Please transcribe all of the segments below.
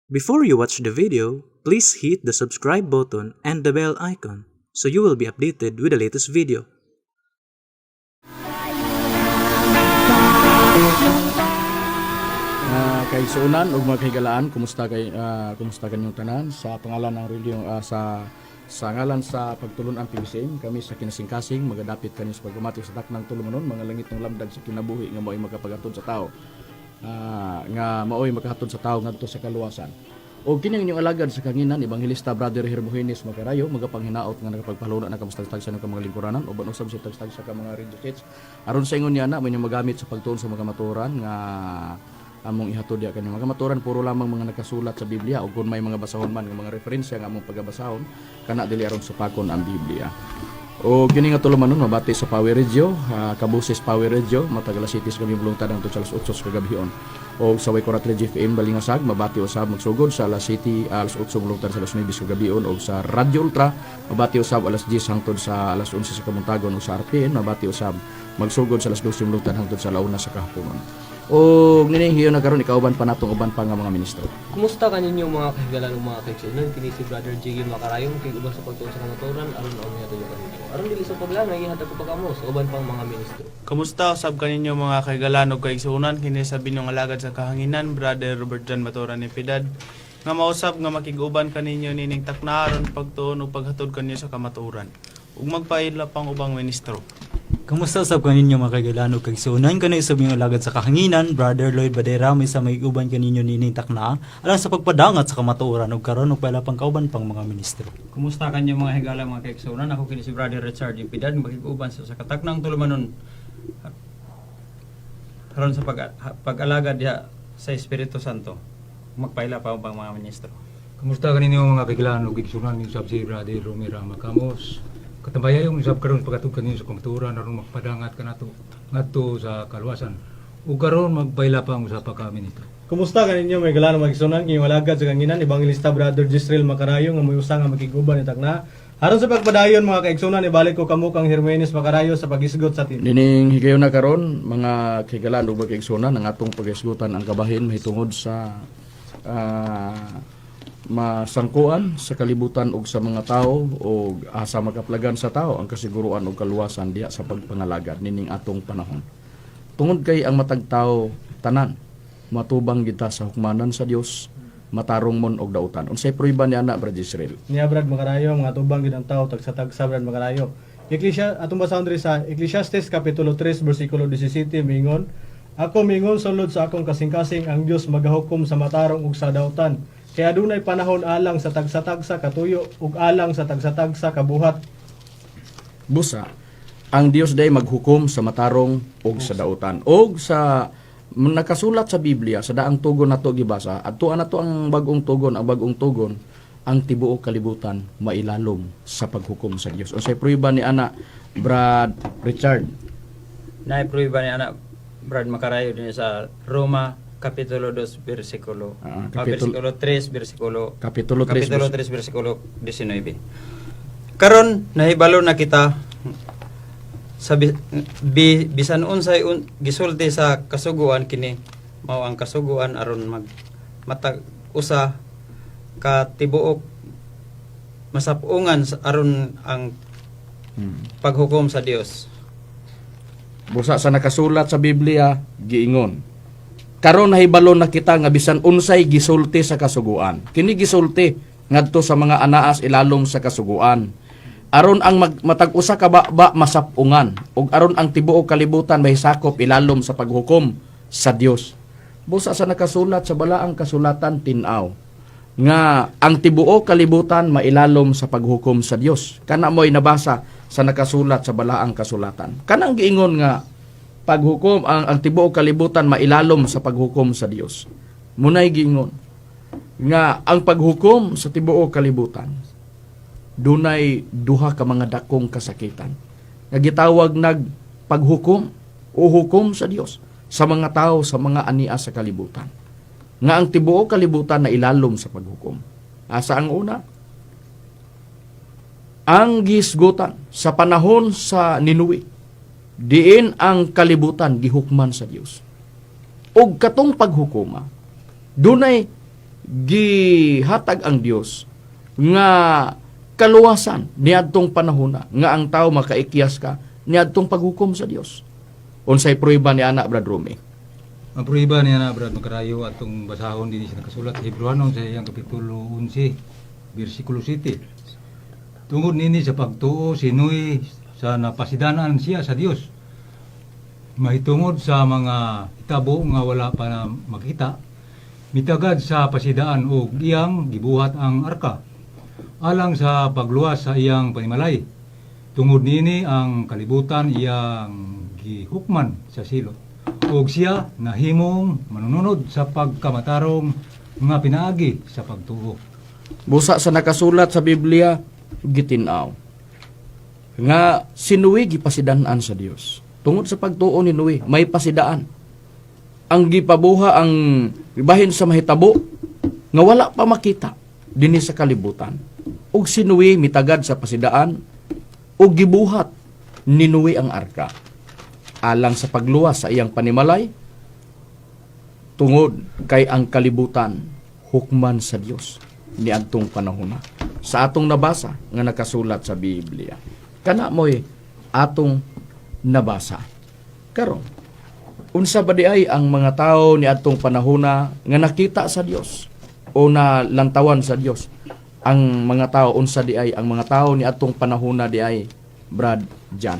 Before you watch the video, please hit the subscribe button and the bell icon so you will be updated with the latest video. Kaigsuonan ug mga kahigalaan, kumusta kanyong tanan sa pangalan ng reliyon sa ngalan sa pagtulon ang PBCM, kami sa kinasingkasing magadapit kanyo sa paggamati sa taknang tulumanon mga langit ng lamdag sa kinabuhi nga mao'y makapagatod sa tao, nga mao'y makahatod sa tao ngadto sa kaluwasan. O kining inyong alagad sa kanginan, Evangelista Brother Hermogenes Magarayo, magapanginaot nga nagapagpaluna na kamustag-tag sa mga lingkuranan o banusab sa tag-tag sa mga radio church aron sa ingon niya na may magamit sa pagtuon sa mga maturan nga among ihatod ya kanyo mga maturan puro lamang mga nakasulat sa Biblia o kung may mga basahon man nga mga referensya nga among pagabasahon kana dili aron supakon ang Biblia. O kini nga tulumanon mabati sa Power Radio, Kabuses Power Radio, matag alas 7 kami bulong tadang to alas 8 kagabihon. O sa Way Corat Radio FM Balingasag mabati usab magsugod sa alas 7 alas 8 bulong sa alas 9 kagabihon o sa Radio Ultra mabati usab alas 10 hangtod sa alas 11 sa kamuntagon o sa RPN mabati usab magsugod sa alas 12 bulong hangtod sa launa sa kahaponon. O ninihiyo na karon ikauban pa natong uban pa nga mga ministro. Kumusta kaninyo mga kahigalan o mga kaigsuonan? Kini si Brother Jiggy Macarayong kay uban sa pagtuon sa kamaturan aron na niya tayo kanino. Aron dili sa paglanay ihatag ko pagamo sa uban pang mga ministro. Kamusta usab kaninyo mga kahigalan ug kaigsuonan kini sa binyong alagad sa kahanginan Brother Robert John Maturan ni Piedad nga mausab nga makiguban kaninyo nining takna aron pagtuon ug paghatod kanyo sa kamaturan ug magpaila pang ubang ministro. Kamusta usab kaninyo mga kaigalan ug kaigsuonan kanay usab yung alagad sa kahanginan Brother Lloyd Badera may sa may uban kaninyo nining takna alang sa pagpadangat sa kamatuoran ug karon ug pala pang kauban pang mga ministro. Kumusta kanyo mga higala mga kaigsuonan? Ako kini si Brother Richard Impidad makiguban sa kataknang tulumanon karon sa pag-alagad diha sa Espiritu Santo. Magpaila pa pang mga ministro. Kumusta kaninyo mga kagilaan o gigsunan yung sab si Brother Romero Macamos? Katambaya yung isab karon pagkatug kaninyo sa kumaturan aron magpadangat kanato ngadto sa kaluwasan. Ug karon magpaila pa ang usa pa ka ministro. Kumusta kaninyo may galano magsunan kini walagad sa kanginan Evangelista Brother Jisrael Macarayo nga moy usa nga makiguban ni takna. Aron sa pagpadayon mga kaigsunan ibalik ko kamo kang Hermogenes Macarayo sa pagisgot sa tin. Nining higayon na karon mga kahigalaan ug mga kaigsuonan ang atong pagisgutan ang kabahin mahitungod sa masangkuan sa kalibutan ug sa mga tao o asa makaplagan sa tao ang kasiguruan ug kaluwasan diha sa pagpangalagad nining atong panahon. Tungod kay ang matag tao tanan matubang kita sa hukmanan sa Dios, matarong mon og dautan. Unsay pruiba ni ana Brad Israel? Niya Brad Macarayo mga tubang gid ang tao tagsa Brad Macarayo. Atong basahon diri sa Ecclesiastes kapitulo 3 bersikulo 17 mingon, ako mingon sulod sa akong kasing-kasing ang Dios magahukom sa matarong ug sa dautan. Kaya adunay panahon alang sa tagsa-tagsa katuyo ug alang sa tagsa-tagsa kabuhat. Busa, ang Dios day maghukom sa matarong ug sa dautan. Og sa nakasulat sa Biblia sa daang tugon nato gibasa, adto nato ang bag-ong tugon, ang tibuok kalibutan mailalom sa paghukom sa Dios. Unsay pruiba ni ana Brad Richard? Naay pruiba ni anak Brad Macarayo din sa Roma Kapitulo 2 versikulo versikulo 3 versikulo Kapitulo 3 versikulo 19. Karon nahibalo na kita sa bisan unsay gisulti sa kasuguan kini mao ang kasuguan aron matag usa ka tibuok masapungan aron ang paghukom sa Dios. Busa sa nakasulat sa Biblia giingon, karon nahibalo na kita nga bisan unsay gisulti sa kasuguan. Kini gisulti ngadto sa mga anaas ilalom sa kasuguan. Aron ang matag-usa ka ba masapungan ug aron ang tibuok kalibutan mahisakop ilalom sa paghukom sa Dios. Busa sa nakasulat sa balaang kasulatan tin-aw nga ang tibuok kalibutan mailalom sa paghukom sa Dios. Kana mo'y nabasa sa nakasulat sa balaang kasulatan. Kanang giingon nga paghukom ang tibuok kalibutan mailalom sa paghukom sa Dios. Munay giingon nga ang paghukom sa tibuok kalibutan dunay duha ka mga dakong kasakitan nga gitawag nag paghukom o hukom sa Dios sa mga tao sa mga ania sa kalibutan. Nga ang tibuok kalibutan na ilalom sa paghukom. Asa ang una? Ang gisgutan sa panahon sa Ninuwe, diin ang kalibutan gihukman sa Dios. Og katong paghukuma, dunay gihatag ang Dios nga kaluwasan niadtong panahona nga ang tao makaikyas ka niadtong paghukom sa Dios. Unsay prueba ni ana Brad Rumi? Ang prueba niya na Brad Makarayo atong basahon din siya nakasulat sa Hebreano sa iyang kapitulo 11 bersikulo 7. Tungod nini sa pagtuo sinuy sa napasidanan siya sa Dios. Mahitungod sa mga hitabo nga wala pa na makita, mitagad sa pasidaan o iyang gibuhat ang arka alang sa pagluwas sa iyang panimalay. Tungod nini ang kalibutan iyang gihukman sa silot. Og siya nahimong manununod sa pagkamatarong nga pinaagi sa pagtuo. Busa sa nakasulat sa Biblia, gitinaw nga sinuwi gipasidanan sa Dios. Tungod sa pagtuo ni Noe, may pasidaan. Ang gipabuha ang bahin sa mahitabo nga wala pa makita dinhi sa kalibutan. Ug sinuwi mitagad sa pasidaan ug gibuhat ni Noe ang arka alang sa pagluwas sa iyang panimalay tungod kay ang kalibutan hukman sa Dios niadtong panahon. Sa atong nabasa nga nakasulat sa Biblia, kana mo'y atong nabasa. Karon, unsa ba di ay ang mga tao niadtong panahon nga nakita sa Dios o nalantawan sa Dios? Ang mga tao unsa di ay ang mga tao niadtong panahon di ay Brad Jan.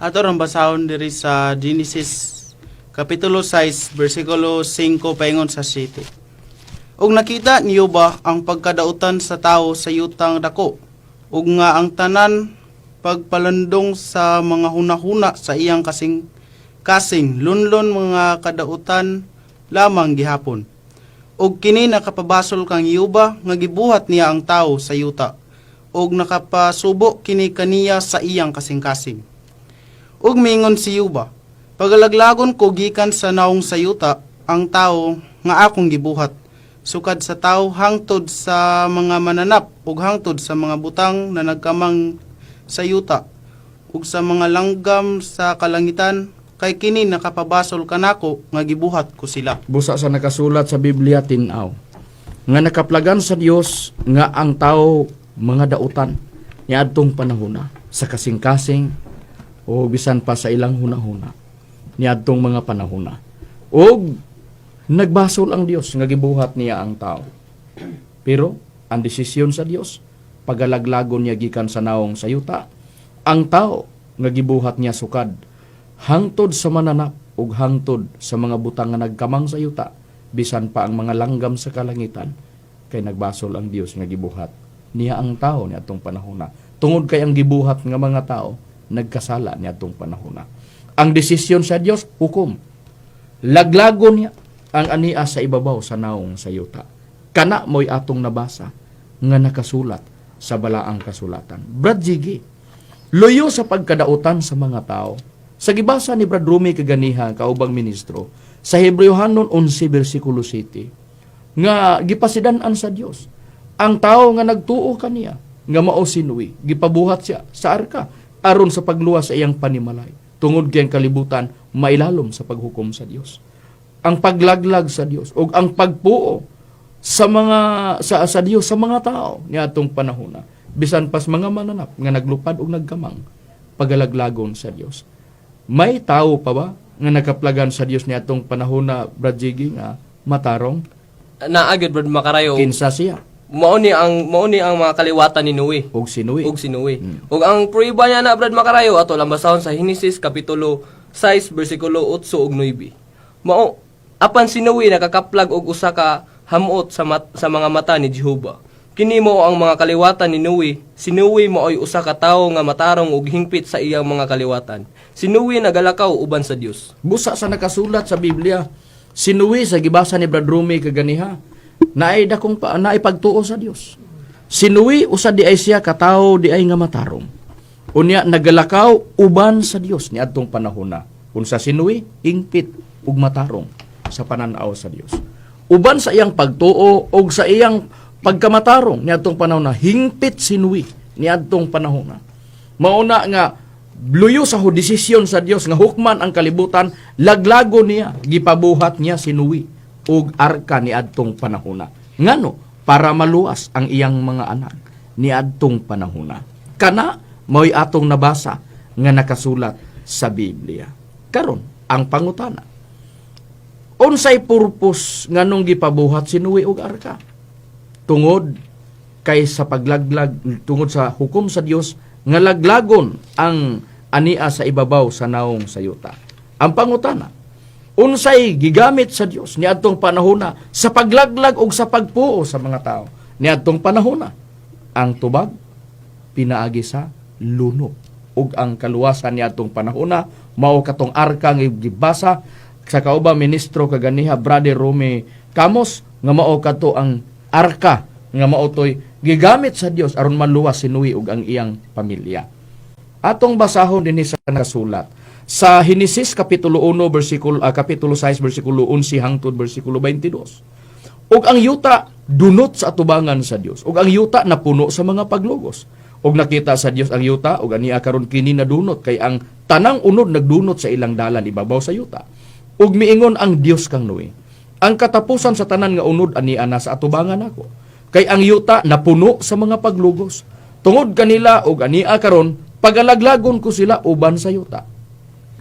Ato ang basahon diri sa Genesis kapitulo 6 bersikulo 5 paingon sa 7. Og nakita niyo ba ang pagkadautan sa tao sa yutang dako, ug nga ang tanan pagpalandong sa mga hunahuna sa iyang kasing lunlon mga kadautan lamang gihapon. Og kini nakapabasol kang Yuba nga gibuhat niya ang tao sa yuta, og nakapasubo kini kaniya sa iyang kasing-kasing. Ug mingon si Yuba, pagalaglagon ko gikan sa naong sayuta ang tao nga akong gibuhat, sukad sa tao hangtod sa mga mananap ug hangtod sa mga butang na nagkamang sayuta ug sa mga langgam sa kalangitan, kay kini nakapabasol kanako nga gibuhat ko sila. Busa sa nakasulat sa Biblia tinaw nga nakaplagan sa Dios nga ang tao mga dautan niadtong panahona sa kasing-kasing o bisan pa sa ilang hunahuna niadtong mga panahona. Og nagbasol ang Dios nga gibuhat niya ang tao. Pero ang desisyon sa Dios, pagalaglagon niya gikan sa naong sayuta, ang tao nga gibuhat niya sukad hangtod sa mananap ug hangtod sa mga butang nga nagkamang sayuta, bisan pa ang mga langgam sa kalangitan, kay nagbasol ang Dios nga gibuhat niya ang tao niadtong panahona. Tungod kay ang gibuhat nga mga tao nagkasala niadtong panahona. Ang desisyon sa Dios, hukom. Laglagon niya ang ania sa ibabaw sa naong sayuta. Kana mo'y atong nabasa nga nakasulat sa balaang kasulatan. Brad Jiggy, loyo sa pagkadautan sa mga tao. Sa gibasa ni Brad Rumi kaganiha, kaubang ministro, sa Hebreohanon 11 bersikulo 7, nga gipasidanan sa Dios ang tao nga nagtuo kaniya, nga mao sinuwi, gipabuhat siya sa arka aron sa pagluwas sa iyang panimalay. Tungod kay ang kalibutan mailalom sa paghukom sa Dios. Ang paglaglag sa Dios o ang pagpuo sa mga sa Dios sa mga tao niadtong panahona, bisan pas mga mananap nga naglupad og nagkamang pagalaglagon sa Dios. May tao pa ba nga nakaplagan sa Dios niadtong panahona, Brad Jiggy, nga matarong? Naagid Brad Makarayo. Kinsa siya? Mao ni ang mga kaliwatan ni Noe. Og sinuwi. Ug ang prueba niya na Brad Makarayo ato lang basahon sa Genesis kapitulo 6 bersikulo 8 ug 9. Mao apan si Noe nakakaplag og usa ka hamot sa mga mata ni Jehova. Kini mo ang mga kaliwatan ni Noe. Si Noe mao ay usa ka tawo nga matarong ug hingpit sa iyang mga kaliwatan. Si Noe nagalakaw uban sa Dios. Busa sa nakasulat sa Biblia, si Noe sa gibasa ni Brad Rumi kaganiha, naay pagtuo sa Dios. Sinuwi usa di ay siya katawo di ay nga matarong. Unya nagalakaw uban sa Dios niadtong panahona. Unsa sinuwi, ingpit ug matarong sa pananaw sa Dios. Uban sa iyang pagtuo ug sa iyang pagkamatarong niadtong panahona, hingpit sinuwi niadtong panahona. Mauna nga luyo sa desisyon sa Dios nga hukman ang kalibutan, laglago niya gipabuhat niya si Noe ug arka ni adtong panahona. Ngano? Para maluwas ang iyang mga anak ni adtong panahona. Kana mo'y atong nabasa nga nakasulat sa Biblia. Karon ang pangutana, unsay purpose nganong gipabuhat si Noe ug arka? Tungod kay sa paglaglag, tungod sa hukom sa Dios nga laglagon ang ania sa ibabaw sa naong sayuta. Ang pangutana, unsay gigamit sa Dios niadtong panahona sa paglaglag ug sa pagpuo sa mga tao niadtong panahona? Ang tubag pinaagi sa luno ug ang kaluwasan niadtong panahona mao katong arka nga gibasa sa kaubang ministro kaganiha Brother Romy Camos nga mao kadto ang arka nga maotoy gigamit sa Dios aron maluwas si Noe ug ang iyang pamilya. Atong basahon dinhi sa nakasulat sa Henesis kapitulo 1 kapitulo 6 bersikulo 11 hangtod bersikulo 22. Ug ang yuta dunot sa atubangan sa Dios. Ug ang yuta napuno sa mga paglugos. Ug nakita sa Dios ang yuta ug ania karon kini nadunot kay ang tanang unod nagdunot sa ilang dalan ibabaw sa yuta. Ug miingon ang Dios kang Noe, ang katapusan sa tanan nga unod ania na sa atubangan ako. Kay ang yuta napuno sa mga paglugos. Tungod kanila ug ania karon pagalaglagon ko sila uban sa yuta.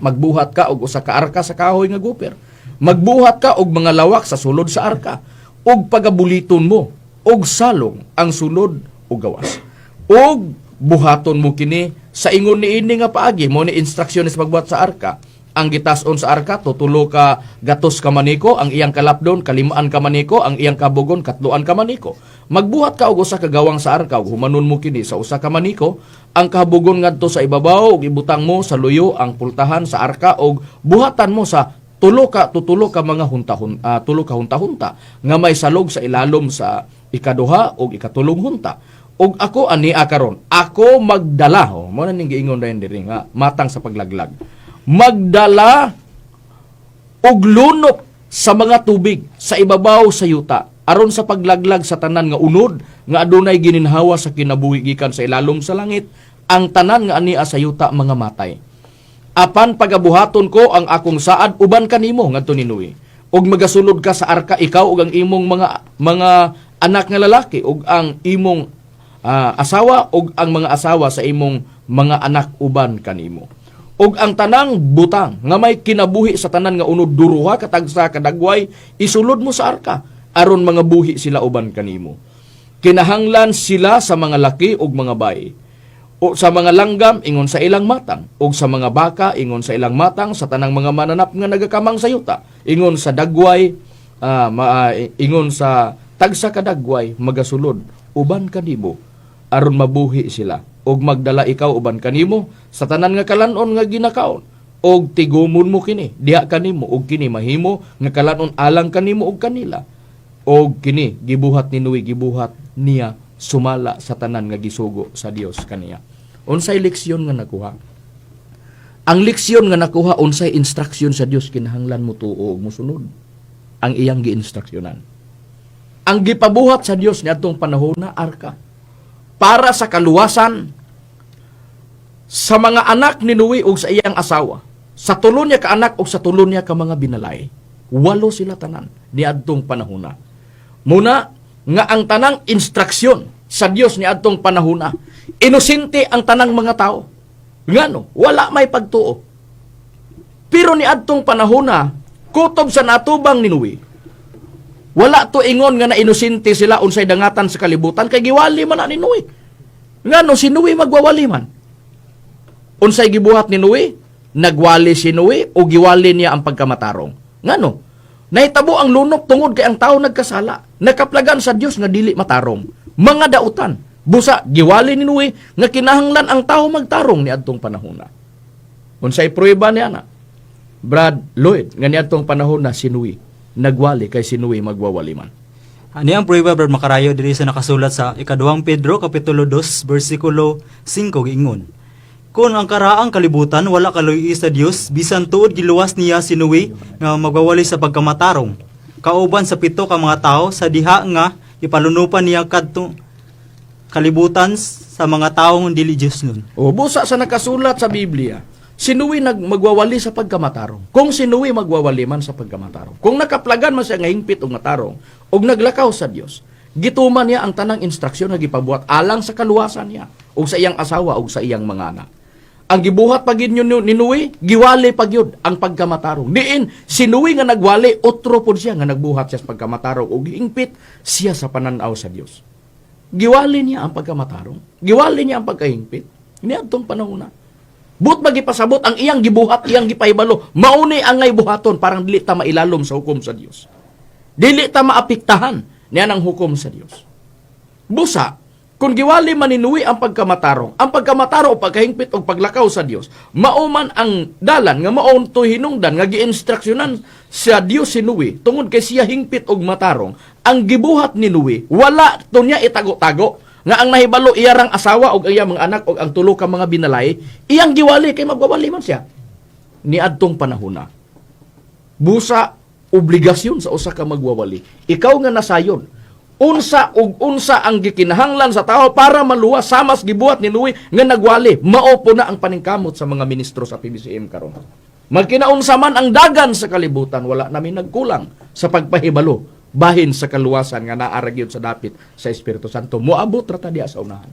Magbuhat ka og usa ka arka sa kahoy nga guper. Magbuhat ka og mga lawak sa sulod sa arka. Og pagabuliton mo og salong ang sulod ug gawas. Og buhaton mo kini sa ingon niini nga paagi mo ni instruksyones pagbuhat sa arka. Ang gitas-on sa arka tutulo ka gatos ka maniko, ang iyang kalapdon kalimaan ka maniko, ang iyang kabugon katluan ka maniko. Magbuhat ka og usa ka gawang sa arka ug humanon mo kini sa usa ka maniko, ang kabugon ngadto sa ibabaw ug ibutang mo sa luyo ang pultahan sa arka ug buhatan mo sa tulo ka mga hunta nga may salog sa ilalom sa ikaduha ug ikatulong hunta. Ug ako ani karon, ako magdala mo na ning giingon dayon diri nga matang sa paglaglag. Magdala og lunok sa mga tubig sa ibabaw sa yuta aron sa paglaglag sa tanan nga unod nga adunay gininhawa sa kinabuhi gikan sa ilalom sa langit ang tanan nga ania sa yuta mga matay. Apan pagabuhaton ko ang akong saad uban kanimo ngadto ni Noe. Og magasulod ka sa arka ikaw ug ang imong mga anak nga lalaki ug ang imong asawa ug ang mga asawa sa imong mga anak uban kanimo. Og ang tanang butang nga may kinabuhi sa tanan nga unod duruha katagsa kadagway isulod mo sa arka aron mga buhi sila uban kanimo. Kinahanglan sila sa mga laki ug mga bayi. O sa mga langgam ingon sa ilang matang, ug sa mga baka ingon sa ilang matang, sa tanang mga mananap nga nagakamang sa yuta ingon sa dagway, ingon sa tagsa kadagway magasulod uban kanimo aron mabuhi sila. Og magdala ikaw uban kanimo sa tanan nga kalanon nga ginakaon og tigumon mo kini diha kanimo og kini mahimo nga kalanon alang kanimo og kanila og kini gibuhat ni Noe gibuhat niya sumala sa tanan nga gisugo sa Dios kaniya. Unsay leksyon nga nakuha? Ang leksyon nga nakuha unsay instruksyon sa Dios kinahanglan mo tuo og mosunod ang iyang giinstruksyonan. Ang gipabuhat sa Dios niadtong panahon na arka para sa kaluwasan sa mga anak ni Noe ug sa iyang asawa, sa tulo niya ka anak ug sa tulo niya ka mga binalay. 8 sila tanan niadtong panahona. Muna nga ang tanang instruksyon sa Dios niadtong panahona, inosente ang tanang mga tao. Ngano, wala may pagtuo. Pero niadtong panahona, kutob sa natubang ni Noe, wala to ingon nga na inosente sila unsay dangatan sa kalibutan kay giwali man ni Noe. Ngano si Noe magwawali man? Unsay gibuhat ni Noe? Nagwali si Noe o giwali niya ang pagkamatarong. Ngano? Nahitabo ang lunok tungod kay ang tao nagkasala. Nakaplagan sa Dios nga dili matarong. Mga dautan. Busa, giwali ni Noe nga kinahanglan ang tao magtarong ni adtong panahon na. Unsay prueba niya na? Brad Lloyd, nga ni adtong panahon na si Noe. Nagwali kay si Noe magwawali man. Ani ang prueba Brad Makarayo diri sa nakasulat sa ikaduhang Pedro kapitulo 2 bersikulo 5 giingon. Kung ang karaang kalibutan wala kaluy sa Dios bisan tuod giluwas niya si Noe nga magwawali sa pagkamatarong kauban sa 7 ka mga tao sa diha nga ipalunupan niya kadto kalibutan sa mga taong dili Dios nun. O busa sa nakasulat sa Biblia, sinuwi magwawali sa pagkamatarong. Kung sinuwi magwawali man sa pagkamatarong. Kung nakaplagan man siya nga hingpit og matarong, og naglakaw sa Dios, gituman niya ang tanang instruksyon nga gipabuhat alang sa kaluwasan niya, og sa iyang asawa, og sa iyang mga anak. Ang gibuhat pagid ni Nuwe, giwali pagyud ang pagkamatarong. Diin, sinuwi nga nagwali, otro pod siya nga nagbuhat siya sa pagkamatarong, og hingpit siya sa pananaw sa Dios. Giwali niya ang pagkamatarong. Giwali niya ang pagkahingpit. Niadtong panahon na. But magipasabot ang iyang gibuhat, iyang gipahibalo. Mauni ang ngay buhaton parang dili ta mailalom sa hukom sa Dios. Dili ta maapektahan niya ng hukom sa Dios. Busa, kung giwali maninuwi ang pagkamatarong o pagkahingpit o paglakaw sa Dios, mauman ang dalan nga maon to hinungdan nga giinstruksyonan sa Dios sinuwi tungod kay siya hingpit og matarong, ang gibuhat ni Nuwe wala to niya itago-tago nga ang nahibalo iyarang asawa og iyang mga anak og ang tulo ka mga binalay, iyang giwali kay magwawali man siya. Niadtong panahon na. Busa obligasyon sa usa ka magwawali. Ikaw nga nasayon. Unsa ang gikinahanglan sa tao para maluwas samas gibuhat ni Nuwe nga nagwali. Mao na ang paningkamot sa mga ministro sa PBCM karon. Magkinaunsa man ang dagan sa kalibutan, wala namin nagkulang sa pagpahibalo bahin sa kaluwasan nga naara gyud sa dapit sa Espiritu Santo. Moabot ra ta diha sa unahan.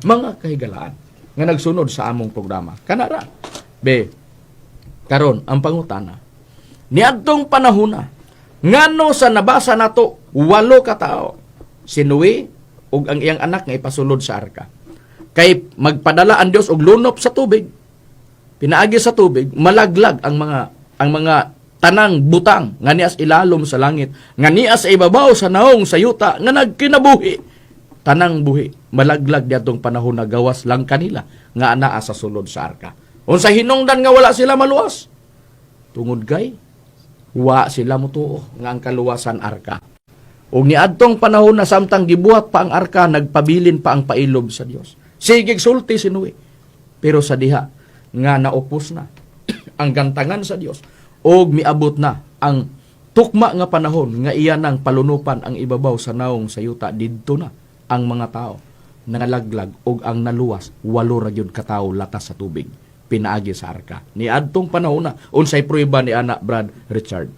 Mga kahigalaan nga nagsunod sa among programa. Kanara. Karon ang pangutana. Niadtong panahon na ngano sa nabasa nato 8 ka tawo si Nuwe ug ang iyang anak nga ipasulod sa arka. Kay magpadala ang Dios og lunop sa tubig. Pinaagi sa tubig, malaglag ang mga tanang butang nga nias ilalom sa langit, nga nias sa ibabaw sa naong sa yuta nga nagkinabuhi. Tanang buhi, malaglag diadtong panahon na gawas lang kanila nga anaa sa sulod sa arka. Unsa hinungdan nga wala sila maluwas? Tungod kay wa sila mutuo nga ang kaluwasan arka. O niadtong panahon na samtang gibuhat pa ang arka, nagpabilin pa ang pailob sa Dios. Sige sulti si Nuwe. Pero sa diha nga naupos na ang gantangan sa Dios og miabot na ang tukma nga panahon nga iya nang palunupan ang ibabaw sa naong sa yuta, didto na ang mga tao nalaglag og ang naluwas 8 ra gyud ka tawo latas sa tubig pinaagi sa arka. Niadtong panahon na unsay prueba ni anak Brad Richard.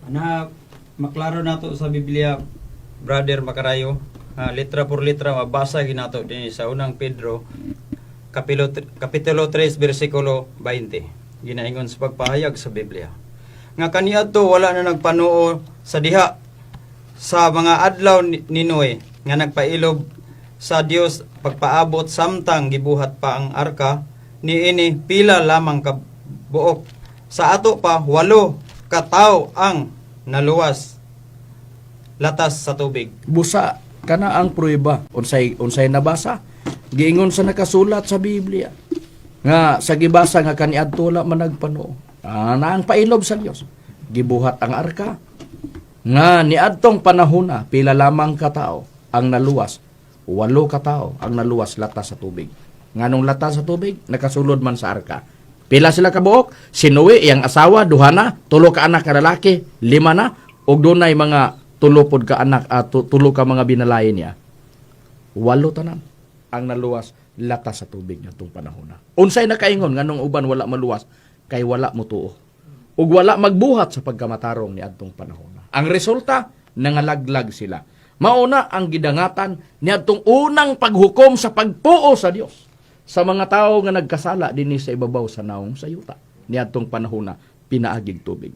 Na maklaro nato sa Biblia, Brother Macarayo, litra por litra mabasa ginato din sa unang Pedro kapitulo 3 bersikulo 20. Ginaingon sa pagpahayag sa Biblia nga kaniadto wala na nagpanuo sa diha sa mga adlaw ni Noe nga nagpailob sa Dios pagpaabot samtang gibuhat pa ang arka, niini pila lamang ka buok. Sa ato pa 8 ka tawo ang naluwas latas sa tubig. Busa kana ang prueba unsay nabasa giingon sa nakasulat sa Biblia nga sa gibasa nga kaniadto wala man nagpanuo na ang pailob sa Dios gibuhat ang arka nga niadtong panahon na pila lamang ka tawo ang naluwas, 8 ka tawo ang naluwas latas sa tubig. Nganong latas sa tubig nakasulod man sa arka. Pila sila ka buok? Si Noe iyang asawa 2 na, 3 ka anak ka lalaki, 5 na ug dunay mga 3 pod ka anak at 3 ka mga binalayan niya. 8 tanan ang naluwas latas sa tubig nitong panahon na. Unsay nakaingon nganong uban wala maluwas kay wala motuo ug wala magbuhat sa pagkamatarong niadtong panahon na. Ang resulta nangalaglag sila. Mauna ang gidangatan niadtong unang paghukom sa pagpuo sa Dios sa mga tao nga nagkasala dinhi sa ibabaw sa naong sa yuta niadtong panahon na pinaagig tubig.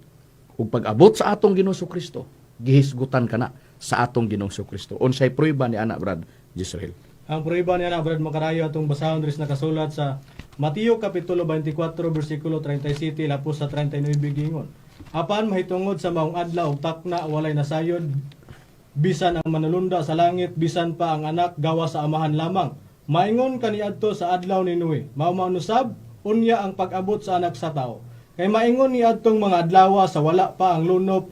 Ug pag-abot sa atong Ginoong Kristo, gihisgutan kana sa atong Ginoong Kristo. Unsay prueba ni anak Brad Jezreel? Ang prueba ni anak Brad Macarayo atong basahon diri sa nakasulat sa Mateo kapitulo 24 bersikulo 37 lapos sa 39 gingon. Apan mahitungod sa maong adlaw takna walay nasayod, bisan ang manulunda sa langit, bisan pa ang anak gawa sa amahan lamang. Maingon kaniadto sa adlaw ni Noe, mao manusab unya ang pag-abot sa anak sa tao. Kay maingon ni adtong mga adlaw sa wala pa ang lunop,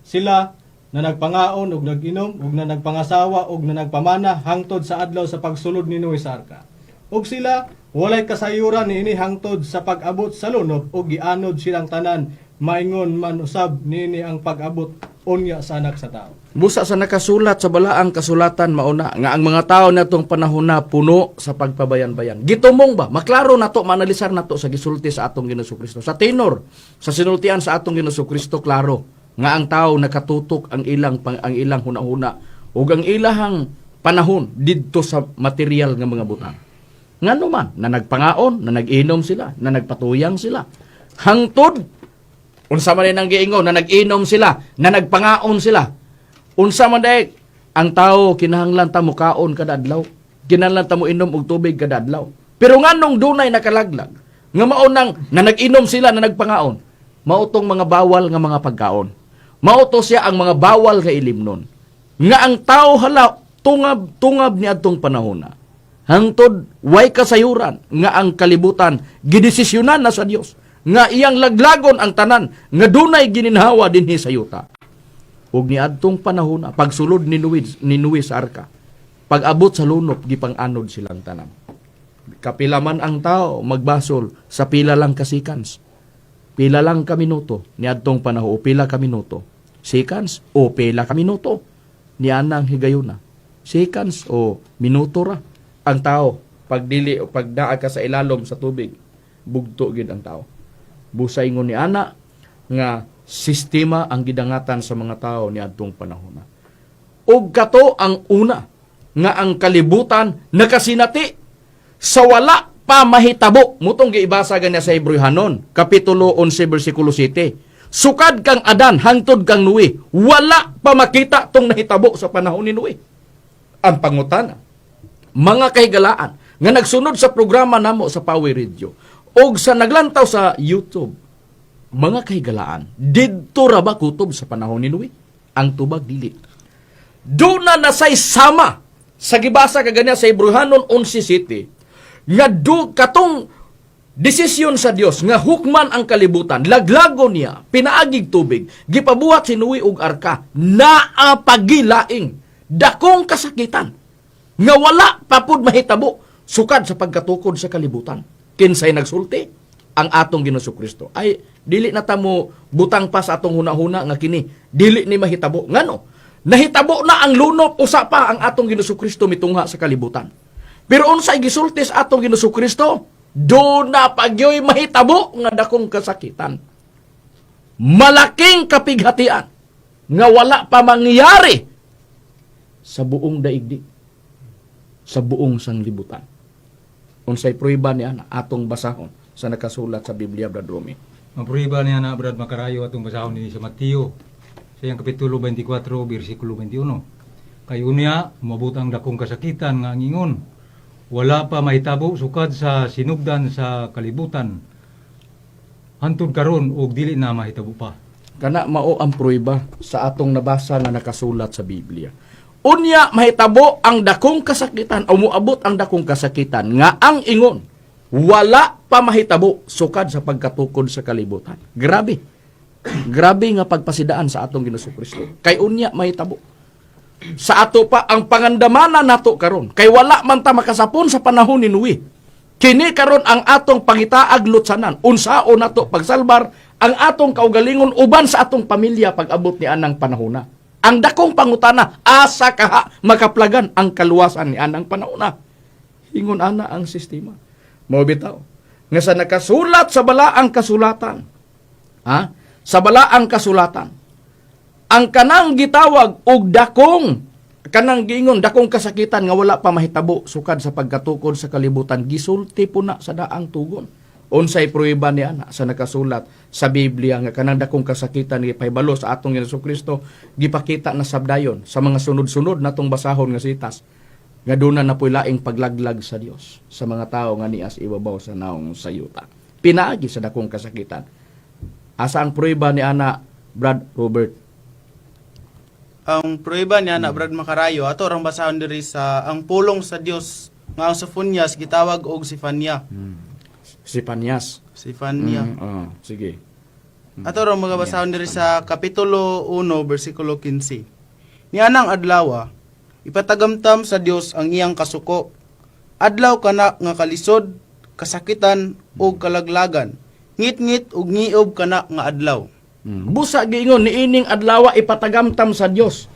sila na nagpangaon ug nag-inom ug na nagpangasawa ug na nagpamana hangtod sa adlaw sa pagsulod ni Noe sa arka. Ug sila walay kasayuran niini hangtod sa pag-abot sa lunop ug gianod silang tanan. Maingon man usab niini ang pag-abot unya sa anak sa tao. Busa sa nakasulat sa balaang kasulatan mauna nga ang mga tao natong panahon na puno sa pagpabayan-bayan. Gitumong ba? Maklaro nato, manalisar nato sa gisulti sa atong Ginoong Kristo. Sa tenor, sa sinultian sa atong Ginoong Kristo, klaro nga ang tao nakatutok ang ilang hunahuna ug ang ilahang panahon didto sa material nga mga butang. Ngano man na nagpangaon, na nag-inom sila, na nagpatuyang sila. Hangtod unsa man ang giingon na nag-inom sila, na nagpangaon sila. Unsa man day ang tao kinahanglan ta mo kaon kada adlaw, kinahanglan ta mo inom og tubig kada adlaw. Pero nganong dunay nakalaglag nga mao nang na nag-inom sila, na nagpangaon, mao tong mga bawal nga mga pagkaon. Mao to siya ang mga bawal nga ilimnon. Nga ang tao hala tungab ni adtong panahon na. Hangtod way kasayuran nga ang kalibutan gidesisyonan na sa Dios nga iyang laglagon ang tanan nga dunay gininhawa dinhi sa yuta. Ug niadtong panahon na pagsulod ni Noe sa arka, pag-abot sa lunop gipang-anod silang tanan. Kapila man ang tao magbasol sa pila lang ka seconds, pila lang ka minuto niadtong panahon, o pila ka minuto seconds o pila ka minuto nianang higayuna, seconds o minuto ra ang tao pagdili o pagdaa ka sa ilalom sa tubig, bugto gid ang tao. Busay ngon ni ana nga sistema ang gidangatan sa mga tao ni adtong panahon. Ug kato ang una nga ang kalibutan nakasinati sa wala pa mahitabo. Mutong giibasa ganya sa Hebrehanon kapitulo 11 bersikulo 7. Sukad kang Adan hangtod kang Noe, wala pa makita tong nahitabo sa panahon ni Noe. Ang pangutana, mga kahigalaan nga nagsunod sa programa namo sa Power Radio og sa naglantaw sa YouTube, mga kahigalaan, didto ra ba kutob sa panahon ni Noe? Ang tubag dili. Doon na nasay sama sa gibasa kaganya sa Hebrehanon 11:7 nga katong desisyon sa Dios nga hukman ang kalibutan, laglago niya, pinaagig tubig, gipabuhat si Noe og arka, naa pagilaing dakong kasakitan nga wala papud mahitabo sukad sa pagkatukod sa kalibutan. Kinsay nagsulti? Ang atong Ginoong Kristo. Ay dili na ta mo butang pa sa atong hunahuna nga kini dili ni mahitabo. Ngano? Nahitabo na ang lunop usa pa ang atong Ginoong Kristo mitungha sa kalibutan. Pero unsay gisulti sa atong Ginoong Kristo? Do na pagyoy mahitabo nga dakong kasakitan. Malaking kapighatian nga wala pa mangyari sa buong daigdig, sa buong sanglibutan. Unsay prueba niya na atong basahon sa nakasulat sa Biblia, Brad Romy. Ang prueba niya na Brad Macarayo atong basahon ni sa Mateo sa iyang kapitulo 24 bersikulo 21. Kay unya umabot ang dakong kasakitan nga ang ingon, wala pa mahitabo sukad sa sinugdan sa kalibutan. Hantod karon og dili na mahitabo pa. Kana mao ang prueba sa atong nabasa nga nakasulat sa Biblia. Unya mahitabo ang dakong kasakitan o muabot ang dakong kasakitan nga ang ingon wala pa mahitabo sukad sa pagkatukod sa kalibutan. Grabe. Grabe nga pagpasidaan sa atong Ginoong Kristo. Kay unya mahitabo. Sa ato pa ang pangandamana nato karon. Kay wala man ta makasapon sa panahon ni Noe. Kini karon ang atong pangitaag lutsanan. Unsao nato pagsalbar ang atong kaugalingon uban sa atong pamilya pag-abot ni anang panahona. Ang dakong pangutana, asa kaha makaplagan ang kaluwasan ni anang panahona. Hingon ana ang sistema. Mao bitaw nga sa nakasulat sa balaang kasulatan. Sa balaang kasulatan. Ang kanang gitawag og dakong kanang giingon dakong kasakitan nga wala pa mahitabo sukad sa pagkatukod sa kalibutan gisulti po na sa daang tugon. Unsay prueba ni ana sa nakasulat sa Biblia nga kanang dakong kasakitan nga pahibalo sa atong Ginoong Kristo gipakita na sabdayon sa mga sunod-sunod natong basahon nga sitas nga duna na po'y laing paglaglag sa Dios sa mga tao nga nias ibabaw sa naong sayuta. Pinaagi sa dakong kasakitan. Asa ang prueba ni ana Brad Robert? Ang prueba niya na Brad Macarayo ato rang basahon diri sa ang pulong sa Dios nga ang Sofonias gitawag og Sifania. Sifanias. Sifania. Sige. Ato rang mga basahon diri sa kapitulo 1 bersikulo 15. Nianang adlaw ipatagamtam sa Dios ang iyang kasuko. Adlaw kana nga kalisod, kasakitan ug kalaglagan. Ngit-ngit ug ngiob kana nga adlaw. Busa giingon niining adlaw ipatagamtam sa Dios.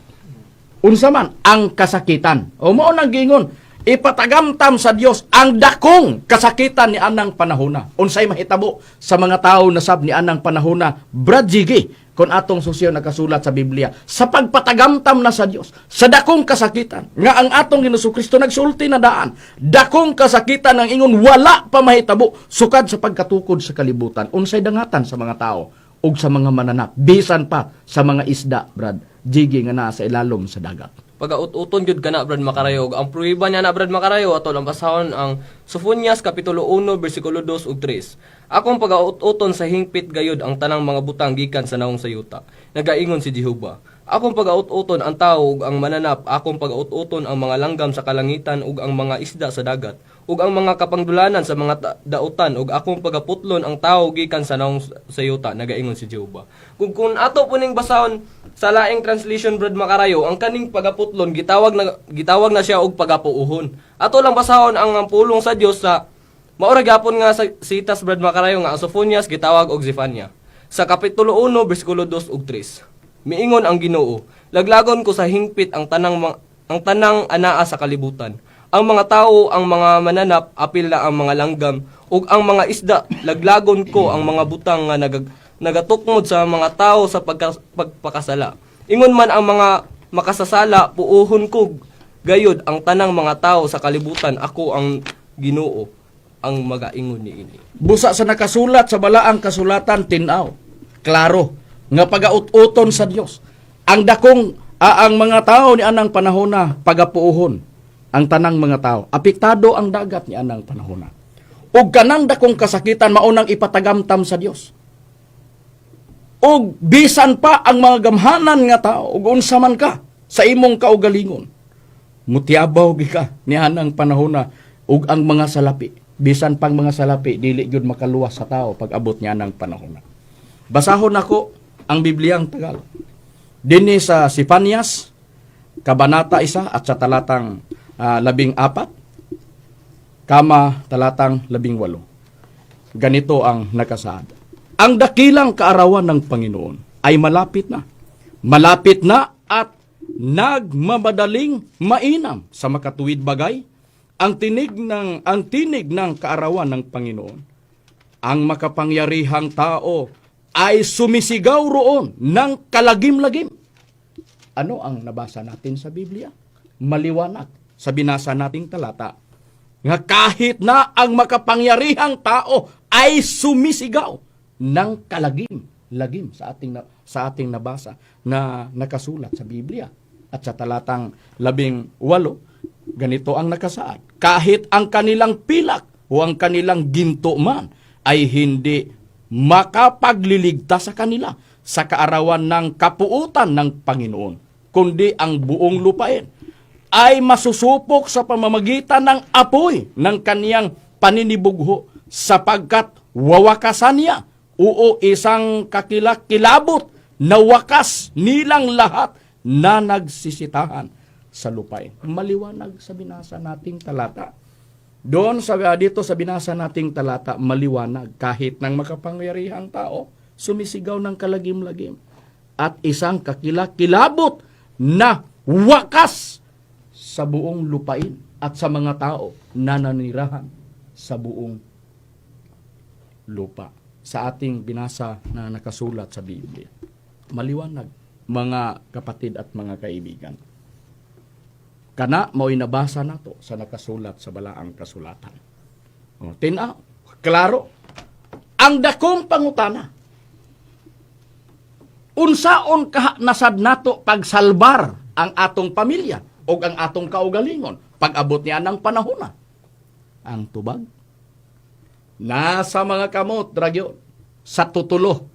Unsa man ang kasakitan. O mao nang giingon, ipatagamtam sa Dios ang dakong kasakitan ni anang panahona. Unsay mahitabo sa mga tao na sab ni anang panahona, Brad Jiggy, kung atong susyo nakasulat sa Biblia, sa pagpatagamtam na sa Dios, sa dakong kasakitan, nga ang atong Ginoong Kristo nagsulti na daan, dakong kasakitan ang ingon wala pa mahitabo sukad sa pagkatukod sa kalibutan. Unsay dangatan sa mga tao ug sa mga mananap, bisan pa sa mga isda, Brad Jiggy, nga naa sa ilalom sa dagat. Pagaut-uton gyud kana Brad Makarayo, ang pruiba niya na Brad Makarayo ato lang basahon ang Sofonias kapitulo 1 bersikulo 2 ug 3. Akong pagaut-uton sa hingpit gayud ang tanang mga butang gikan sa naong sayuta. Nagaingon si Jehova. Akong pagaut-uton ang tao ug ang mananap, akong pagaut-uton ang mga langgam sa kalangitan ug ang mga isda sa dagat, ug ang mga kapanggdulanan sa mga dautan, ug akong pagaputlon ang tao gikan sa naong sayuta. Nagaingon si Jehova. Kung ato puning basahon sa laing translation Brad Makarayo, ang kaning pagaputlon gitawag na siya og pagapuuhon. Ato lang basahon ang pulong sa Dios sa maura gyapon nga sa sitas Brad Makarayo nga ang Sofonias gitawag og Zefania. Sa kapitulo 1 bersikulo 2 ug 3. Miingon ang Ginoo, laglagon ko sa hingpit ang tanang anaa sa kalibutan. Ang mga tao, ang mga mananap, apil na ang mga langgam, ug ang mga isda, laglagon ko ang mga butang nga nagatukmod sa mga tao sa pagpakasala. Ingon man ang mga makasasala, puuhon ko gayud ang tanang mga tao sa kalibutan, ako ang Ginoo, ang magaingon niini. Busa sa nakasulat sa balaang kasulatan tinaw, klaro nga pagaut-uton sa Dios. Ang dakong ang mga tao ni anang panahona pagapuuhon ang tanang mga tao. Apektado ang dagat ni anang panahona. Ug kanang dakong kasakitan maunang ipatagamtam sa Dios. Ug bisan pa ang mga gamhanan nga tao ug unsa man ka sa imong kaugalingon. Mutiabaw gi ka ni anang panahona ug ang mga salapi. Bisan pang mga salapi dili gyud makaluwas sa tao pag abot niya anang panahona. Basahon ako ang Bibliang Tagalog. Dinhi sa Sifanias, Kabanata 1 at sa talatang 14, kama talatang 18. Ganito ang nakasaad. Ang dakilang kaarawan ng Panginoon ay malapit na. Malapit na at nagmamadaling mainam sa makatuwid bagay. Ang tinig ng kaarawan ng Panginoon. Ang makapangyarihang tao ay sumisigaw roon ng kalagim-lagim. Ano ang nabasa natin sa Biblia? Maliwanag sa binasa nating talata. Nga kahit na ang makapangyarihang tao ay sumisigaw ng kalagim-lagim sa ating nabasa na nakasulat sa Biblia. At sa talatang 18, ganito ang nakasaad. Kahit ang kanilang pilak o ang kanilang ginto man ay hindi makapagliligtas sa kanila sa kaarawan ng kapuutan ng Panginoon, kundi ang buong lupain ay masusupok sa pamamagitan ng apoy ng kaniyang paninibugho sapagkat wawakasan niya o isang kakilakilabot na wakas nilang lahat na nagsisitahan sa lupain. Maliwanag sa binasa nating talata. Doon dito sa binasa nating talata, maliwanag kahit ng makapangyarihang tao, sumisigaw ng kalagim-lagim at isang kakilakilabot na wakas sa buong lupain at sa mga tao na nanirahan sa buong lupa. Sa ating binasa na nakasulat sa Biblia. Maliwanag, mga kapatid at mga kaibigan. Kana mo'y nabasa nato sa nakasulat sa balaang kasulatan. Tinaw, klaro, ang dakong pangutana. Unsaon ka nasad nato pagsalbar ang atong pamilya o ang atong kaugalingon pag-abot niya ng panahon na. Ang tubag, nasa mga kamot, dragyon, sa tutulo.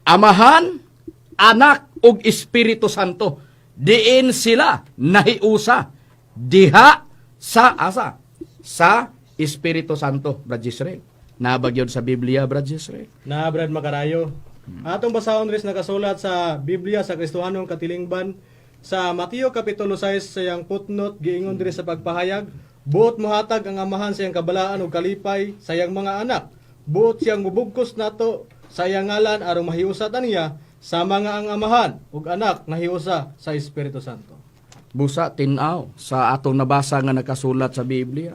Amahan, anak, ug Espiritu Santo. Diin sila nahiusa diha sa asa sa Espiritu Santo, Brad Jisrael. Nabagyon sa Biblia, Brad Jisrael. Na Brad Makarayo. Atong basahon res nakasulat sa Biblia sa Kristohanong Katilingban sa Mateo kapitulo 6 sayang putnot giingon diri sa pagpahayag, buot mohatag ang amahan sa iyang kabalaan ug kalipay sa iyang mga anak. Buot siyang mubugkos nato sa iyang ngalan aron mahiusa taniya sama nga ang amahan ug anak nahiusa sa Espiritu Santo. Busa tinaw sa atong nabasa nga nakasulat sa Biblia.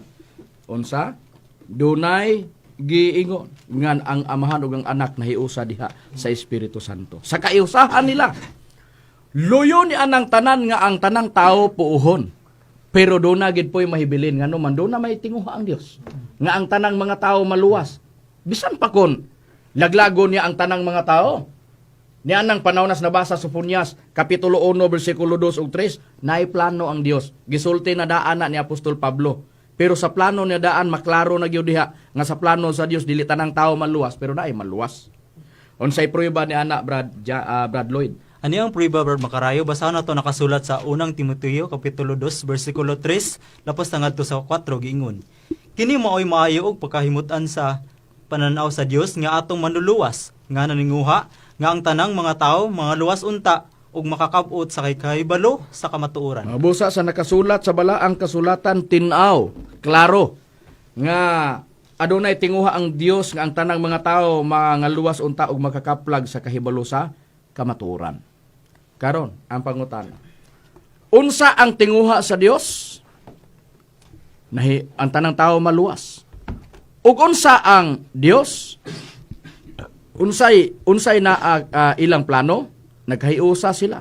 Unsa? Dunay giingon nga ang amahan ug ang anak nahiusa diha sa Espiritu Santo. Sa kaiusahan nila, luyo ni anang tanan nga ang tanang tao puuhon. Pero doon na gid po'y mahibilin nga naman doon na may tinguha ang Dios. Nga ang tanang mga tao maluwas. Bisan pa kon laglago niya ang tanang mga tao. Ni anang panahon nas nabasa sa Punyas, Kapitulo 1, versikulo 2 ug 3, naay plano ang Dios. Gisulti na daan na ni Apostol Pablo. Pero sa plano niya daan, maklaro na gyud diha nga sa plano sa Dios dili tanang tao maluwas, pero naay maluwas. Unsay prueba ni ana Brad Lloyd? Ani ang prueba, Brad Makarayo? Basahan nato nakasulat sa unang Timoteo, Kapitulo 2, versikulo 3, lapos na ngadto sa 4, giingon. Kini maoy maayo og pagkahimutan sa pananaw sa Dios nga atong manluluwas, nga naninguha, nga ang tanang mga tao, mga luwas unta, ug makakabot sa kahibalo sa kamatuoran. Busa sa nakasulat sa balaang kasulatan tinaw, klaro, nga adunay tinguha ang Dios nga ang tanang mga tao mga luwas unta ug makakaplag sa kahibalo sa kamatuoran. Karon, ang pangutana. Unsa ang tinguha sa Dios? Ang tanang tao maluwas. Ug unsa ang Dios? Unsay na ilang plano? Naghiusa sila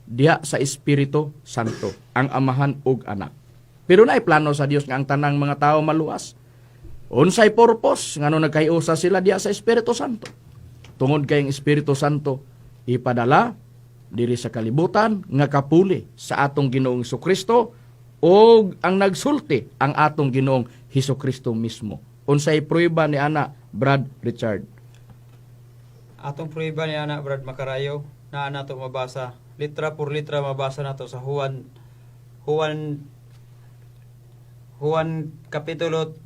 diha sa Espiritu Santo, ang amahan ug anak. Pero naay plano sa Dios nga ang tanang mga tao maluwas. Unsay purpose ngano naghiusa sila diha sa Espiritu Santo? Tungod kay ang Espiritu Santo ipadala diri sa kalibutan nga kapuli sa atong Ginoong Hesukristo ug ang nagsulti ang atong Ginoong Hesukristo mismo. Unsay prueba ni ana Brad Richard? Atong prueba ni ana Brad Makarayo na nato mabasa litra por litra mabasa nato sa Juan kapitulo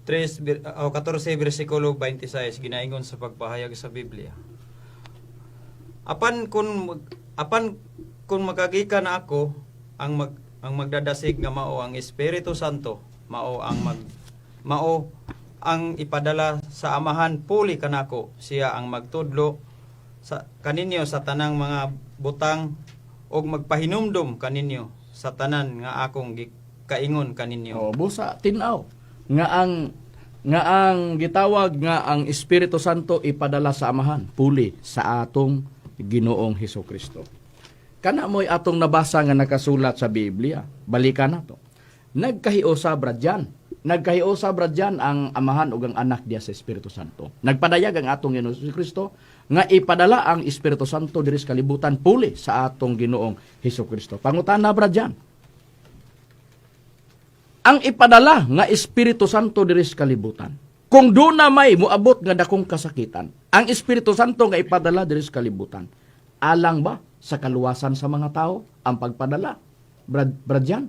3 o 14 bersikulo 26 ginaingon sa pagpahayag sa Biblia. Apan kun magagika na ako ang magdadasig nga mao ang Espiritu Santo, mao ang ipadala sa amahan puli kanako, siya ang magtudlo sa kaninyo sa tanang mga butang og magpahinumdum kaninyo sa tanan nga akong kaingon kaninyo. Busa tinaw nga ang gitawag nga ang Espiritu Santo ipadala sa amahan puli sa atong Ginoong Hesukristo. Kana mo'y atong nabasa nga nakasulat sa Biblia. Balikan nato. Nagkahiusa brad dyan ang amahan ug ang anak diya sa Espiritu Santo. Nagpadayag ang atong Ginoong Hesukristo nga ipadala ang Espiritu Santo diri sa kalibutan puli sa atong Ginoong Hesukristo. Pangutana brad dyan. Ang ipadala nga Espiritu Santo diri sa kalibutan. Kung doon na may muabot nga dakong kasakitan, ang Espiritu Santo nga ipadala diri sa kalibutan, alang ba sa kaluwasan sa mga tao ang pagpadala? Brad Jan?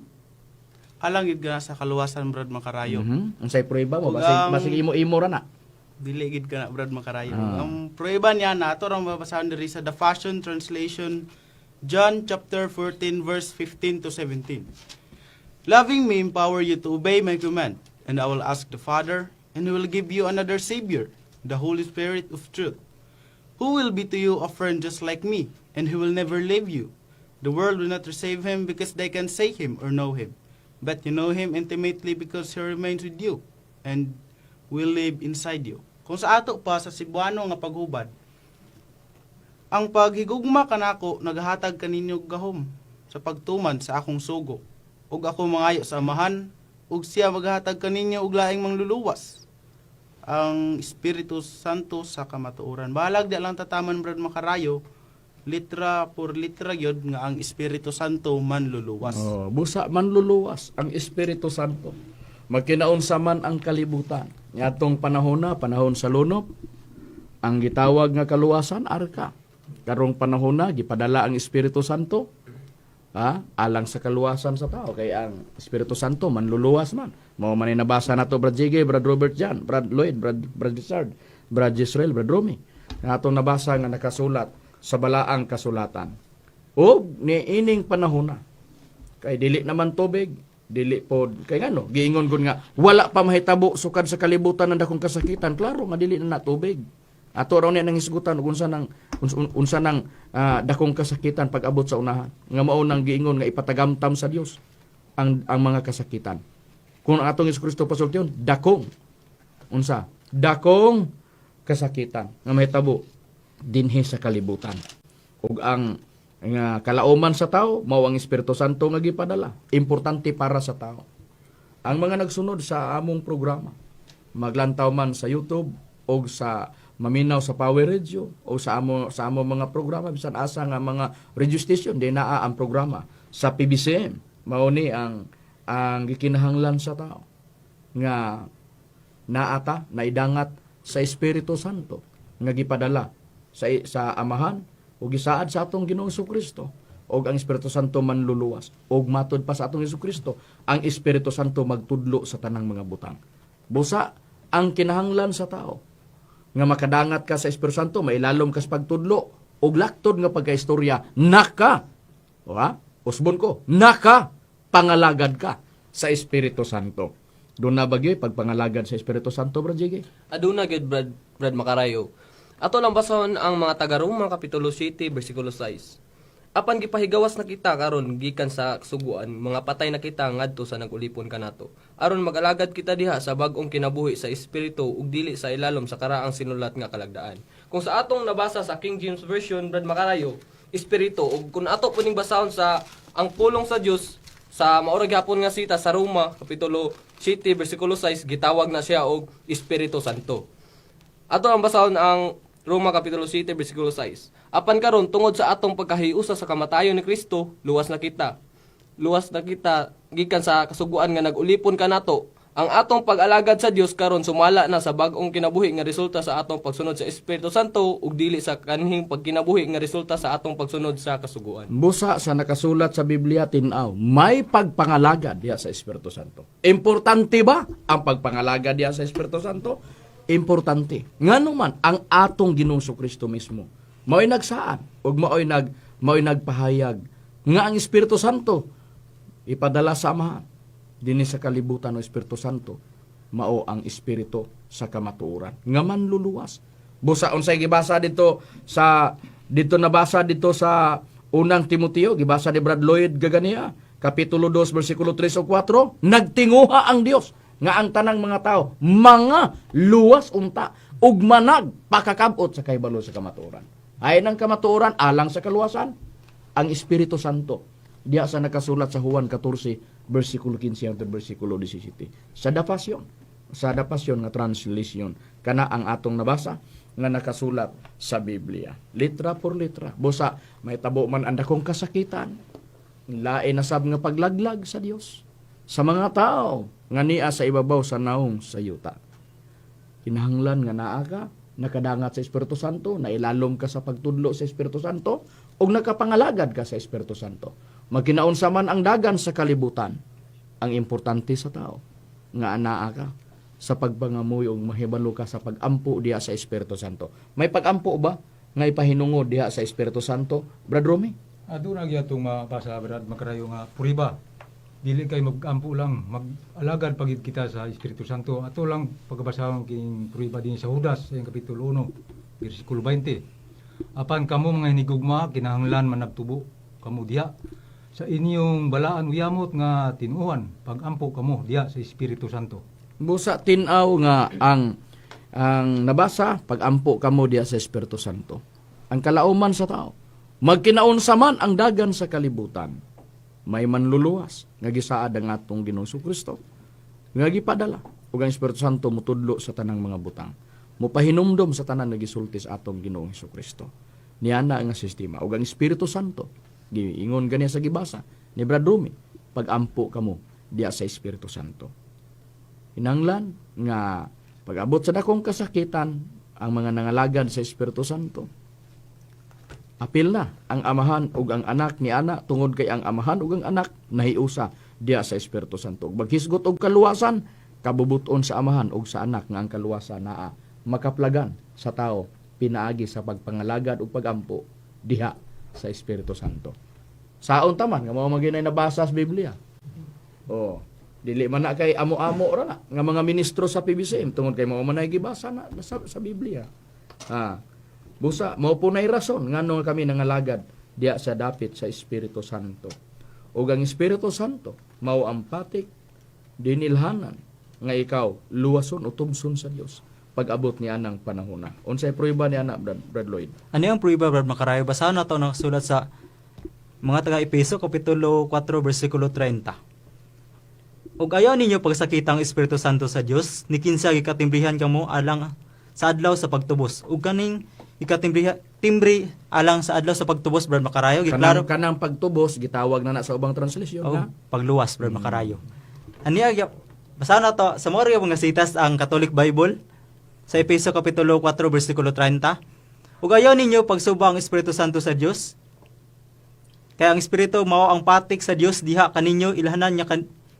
Alang gid ka sa kaluwasan, Brad Makarayo. Ang say prueba mo, Ug basig imo-imo ra na. Dili gid ka na, Brad Makarayo. Ang prueba niya na ato ra mabasahan diri sa The Passion Translation, John chapter 14 verse 15 to 17. Loving me empower you to obey my command, and I will ask the Father, and He will give you another Savior, the Holy Spirit of truth, who will be to you a friend just like me, and He will never leave you. The world will not receive Him because they can see Him or know Him, but you know Him intimately because He remains with you, and will live inside you. Kung sa ato pa sa Cebuano nga paghubad, ang paghigugma kanako naghatag kaninyo gahom sa pagtuman sa akong sugo, ug ako mangayo sa amahan, ug siya maghatag kaninyo og laing mangluluwas, ang Espiritu Santo sa kamatuoran. Balag di lang tataman, Brad Makarayo, litra por litra yun nga ang Espiritu Santo manluluwas. Busa manluluwas ang Espiritu Santo. Magkinaunsa man ang kalibutan. Yatong panahon sa lunop, ang gitawag nga kaluwasan arka. Karong panahon na gipadala ang Espiritu Santo alang sa kaluwasan sa tao, kay ang Espiritu Santo manluluwas man. Mao man nabasa nato Brad Jiggy, Brad Robert Jan, Brad Lloyd, Brad Richard, Brad Jisrael, Brad Romy. Atong nabasa nga nakasulat sa balaang kasulatan. O niining panahon na, kay dili naman tubig, dili pod kay ngano giingon gud nga wala pa mahitabo sukad sa kalibutan ng dakong kasakitan. Klaro nga dili na tubig Ato raw niya nang hisgutan ug unsa nang dakong kasakitan pag-abot sa unahan. Nga mao nang giingon nga ipatagamtam sa Dios ang mga kasakitan. Kung ang atong Hesus Kristo pasultion, dakong unsa? Dakong kasakitan nga mahitabo dinhi sa kalibutan. Ug ang nga kalauman sa tao mao ang Espiritu Santo nga gipadala. Importante para sa tao. Ang mga nagsunod sa among programa, maglantaw man sa YouTube o sa maminaw sa Power Radio o sa amo mga programa bisan asa nga mga radio station di naa ang programa sa PBCM mao ni ang gikinahanglan sa tao nga naata naidangat sa Espiritu Santo nga gipadala sa amahan ug gisaad sa atong Ginoong Kristo ug ang Espiritu Santo manluluwas ug matud pa sa atong Kristo ang Espiritu Santo magtudlo sa tanang mga butang. Busa ang kinahanglan sa tao nga makadangat ka sa Espiritu Santo, mailalom ka sa pagtudlo, ug laktod nga pagkaistorya, usbon ko, pangalagad ka sa Espiritu Santo. Doon na bagay pagpangalagad sa Espiritu Santo, Brad Jiggy? Aduna gid Brad Makarayo. Ato lang basahon ang mga taga-Roma kapitulo 7 bersikulo 6. Apan gipahigawas na kita karon gikan sa suguan, mga patay na kita ngadto sa nagulipon kanato. Aron mag-alagad kita diha sa bag-ong kinabuhi sa espiritu ug dili sa ilalom sa karaang sinulat nga kalagdaan. Kung sa atong nabasa sa King James Version, Brad Makarayo, espiritu ug kung ato puning basahon sa ang pulong sa Dios sa maurag hapon nga sita sa Roma kapitulo 7 bersikulo 6 gitawag na siya og Espiritu Santo. Ato ang basahon ang Roma kapitulo 7 bersikulo 6. Apan karon tungod sa atong pagkahiusa sa kamatayon ni Kristo, luwas na kita. Luwas na kita gikan sa kasuguan nga nagulipon kanato. Ang atong pag-alagad sa Dios karon sumala na sa bag-ong kinabuhi nga resulta sa atong pagsunod sa Espiritu Santo ug dili sa kanhing pagkinabuhi nga resulta sa atong pagsunod sa kasuguan. Busa sa nakasulat sa Biblia tin-aw, may pagpangalagad diha sa Espiritu Santo. Importante ba ang pagpangalagad diha sa Espiritu Santo? Importante. Nganuman ang atong Ginoong Kristo mismo mao'y nagsaan ug mao'y nagpahayag nga ang Espiritu Santo ipadala sa Amahan dinhi sa kalibutan ng Espiritu Santo mao ang espiritu sa kamatuoran nga manluluwas. Busa unsay gibasa dito nabasa dito sa unang Timoteo, gibasa ni Brad Lloyd Gagania, kapitulo 2 bersikulo 3 o 4, nagtinguha ang Dios nga ang tanang mga tao mga luwas unta ug manag pakakabot sa kahibalo sa kamatuoran. Ay ng kamatuoran alang sa kaluwasan ang Espiritu Santo. Diya sa nakasulat sa Juan 14 bersikulo 15 hangtod bersikulo 17. Sa dapasyon nga translation kana ang atong nabasa nga nakasulat sa Biblia. Litra por litra. Busa may tabo man ang dakong kasakitan. Lain na sab nga paglaglag sa Dios sa mga tao nga niya sa ibabaw sa naong sa yuta. Kinahanglan nga naa ka, nakadangat sa Espiritu Santo, nailalom ka sa pagtudlo sa Espiritu Santo, o nakapangalagad ka sa Espiritu Santo. Magkinaunsa man ang dagan sa kalibutan, ang importante sa tao, nga anaa ka sa pagpangamuy o mahibalo ka sa pagampo diha sa Espiritu Santo. May pagampo ba nga ipahinungod diha sa Espiritu Santo, Brad Romy? Doon na gyatong mabasa, Brad Makarayo, nga puriba. Dili kay mag-ampo lang, mag-alagad pagid kita sa Espiritu Santo. Ato lang pagkabasahon king puriba din sa Judas, sa kapitulo 1, versikulo 20. Apan kamo mga hinigugma, kinahanglan man nagtubo, kamo diha. Sa inyong balaan uyamot nga tinuan, pag-ampo kamo diha sa Espiritu Santo. Busa tinaw nga ang nabasa, pag-ampo kamo diha sa Espiritu Santo. Ang kalauman sa tao, magkinaunsa man ang dagan sa kalibutan, may manluluwas nga gisaad ang atong Ginoong Kristo nga gipadala ug ang Espiritu Santo mutudlo sa tanang mga butang, mopahinumdom sa tanan nga gisulti sa atong Ginoong Kristo. Niana nga sistema ug ang Espiritu Santo giingon ganiya sa gibasa ni Brad Rumi, pag-ampo kamo diya sa Espiritu Santo. Hinanglan nga pag-abot sa dakong kasakitan ang mga nangalagad sa Espiritu Santo, apil na ang amahan ug ang anak ni ana tungod kay ang amahan ug ang anak nahiusa diya sa Espiritu Santo. Maghisgot og kaluwasan kabubuton sa amahan ug sa anak nga ang kaluwasan naa makaplagan sa tao pinaagi sa pagpangalagad ug pagampo diha sa Espiritu Santo. Saon taman nga mao maginay nabasa sa Biblia. Dili man na kay amo-amo ra na nga mga ministro sa PBCM tungod kay mao man nay gibasa na sa Biblia. Busa, mao po nay rason ngano kami nangalagad diya sa dapit sa Espiritu Santo. Ug ang Espiritu Santo mao ang patik dinilhanan nga ikaw luwason o tubson sa Dios pag-abot ni anang panahona. Unsay prueba ni ana Brad Lloyd? Ano yung prueba, Brad Macarayo? Basahan na ito nakasulat sa mga taga-Epeso, Kapitulo 4, versikulo 30. Ug ayaw ninyo pagsakitang Espiritu Santo sa Dios, ni kinsa gikatimbrihan kamo alang sa adlaw sa pagtubos. Ug kaning timbre alang sa adlaw sa pagtubos, Brad Macarayo, giklaro Kanang pagtubos gitawag na sa ubang translasyon na. pagluwas, Brad Macarayo. Aniya, basahan na to sa mga mga sitas ang Catholic Bible sa Efeso Kapitulo 4, versikulo 30. Ug ayaw ninyo pagsuba ang Espiritu Santo sa Dios. Kaya ang Espiritu mao ang patik sa Dios diha kaninyo ilhanan niya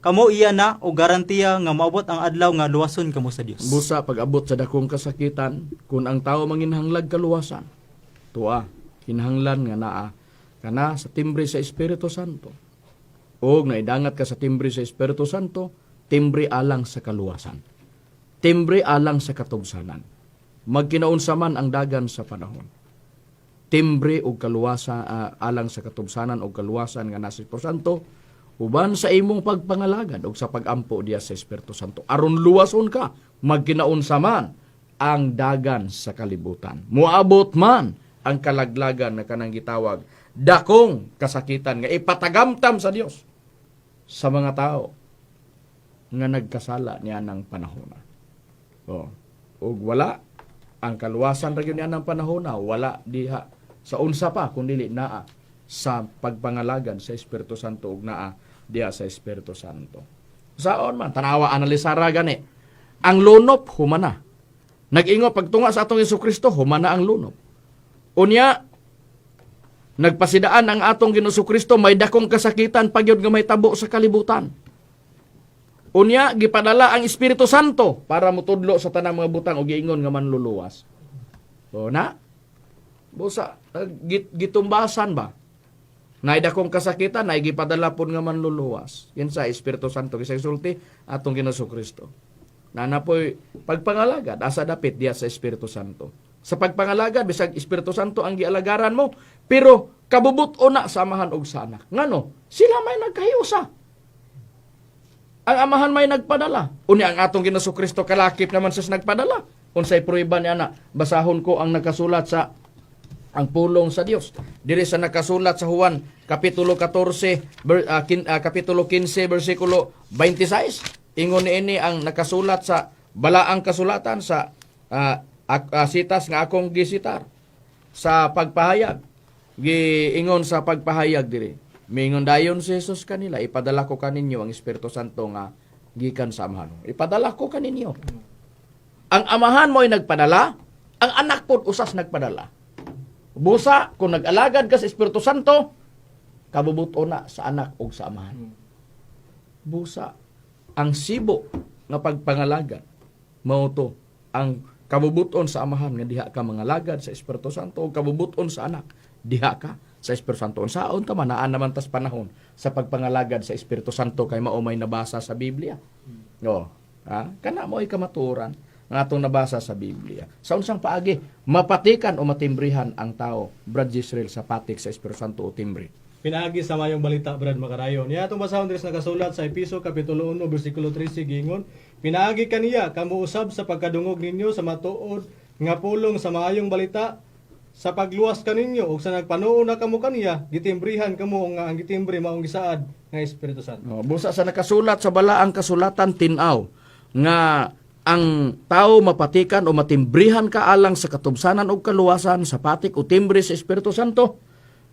kamo iya na o garantiya nga maabot ang adlaw nga luwason kamo sa Dios. Busa pag-abot sa dakong kasakitan, kung ang tao manginhanglag kaluwasan, tuwa, kinahanglan nga naa kana sa timbre sa Espiritu Santo. O naidangat ka sa timbre sa Espiritu Santo, timbre alang sa kaluwasan. Timbre alang sa katubsanan. Magkinaunsa man ang dagan sa panahon. Timbre o kaluwasan alang sa katubsanan o kaluwasan nga nasa Espiritu Santo, uban sa imong pagpangalagad o sa pagampo diya sa Espiritu Santo. Aron luwason ka, magkinaunsa man ang dagan sa kalibutan. Muabot man ang kalaglagan na kanang gitawag dakong kasakitan nga ipatagamtam sa Dios sa mga tao nga nagkasala niya ng panahon. Ug wala ang kaluwasan ra gyud niya ng panahon, wala diha sa unsa pa kundi naa sa pagpangalagad sa Espiritu Santo ug naa diya sa Espiritu Santo. Saon man tanawa analisara gani. Ang lunop humana. Nag-ingo pagtunga sa atong Hesukristo humana ang lunop. Unya nagpasidaan ang atong Ginoong Kristo may dakong kasakitan pagyud nga may tabo sa kalibutan. Unya gipadala ang Espiritu Santo para mutudlo sa tanang mga butang ug giingon nga manluluwas. O na busa gitumbasan ba? Naidakong kasakitan, naigipadala po nga manluluwas. Yan sa Espiritu Santo. Kisang sulti, atong Ginoong Kristo. Na po'y pagpangalagad, asa dapit diya sa Espiritu Santo. Sa pagpangalagad, bisag Espiritu Santo ang gialagaran mo, pero kabubuto na sa amahan og sa anak. Ngano? Sila may nagkahiusa. Ang amahan may nagpadala. Unya ang atong Ginoong Kristo kalakip naman sa nagpadala. Unsay prueba ni ana, basahon ko ang nakasulat sa ang pulong sa Dios. Diri sa nakasulat sa Juan kapitulo 14 kapitulo 15 bersikulo 26. Ingon niini ang nakasulat sa balaang kasulatan sa sitas nga akong gisitar sa pagpahayag. Giingon sa pagpahayag diri. Mingon dayon si Jesus kanila, ipadala ko kaninyo ang Espiritu Santo nga gikan sa amahan. Ipadala ko kaninyo. Ang amahan mo ay nagpadala, ang anak po usas nagpadala. Busa, kung nag-alagad ka sa Espiritu Santo, kabubuto na sa anak o sa amahan. Busa, ang sibo nga pagpangalagad, mauto, ang kabubuton sa amahan nga diha ka mangalagad sa Espiritu Santo o kabubuton sa anak, diha ka sa Espiritu Santo. Unsaon ta man, naan naman tas panahon sa pagpangalagad sa Espiritu Santo kay mao may nabasa sa Biblia. Kana mo ay kamaturan nga atong nabasa sa Biblia. Sa unsang paagi, mapatikan o matimbrihan ang tao, Brad Jisrael, sa patik sa Espiritu Santo o timbre. Pinaagi sa mayong balita, Brad Macarayo. Niya itong basahon diri sa nakasulat sa Episo Kapitulo 1, versikulo 13, gingon, pinaagi kaniya, kamo usab sa pagkadungog ninyo sa matuod nga pulong sa maayong balita, sa pagluwas kaninyo o sa nagpanuo na kamo kaniya, gitimbrihan kamo nga ang gitimbre maong gisaad nga Espiritu Santo. Busa sa nakasulat sa balaang kasulatan tinaw nga ang tao mapatikan o matimbrihan ka alang sa katubsanan o kaluwasan sa patik o timbre sa Espiritu Santo,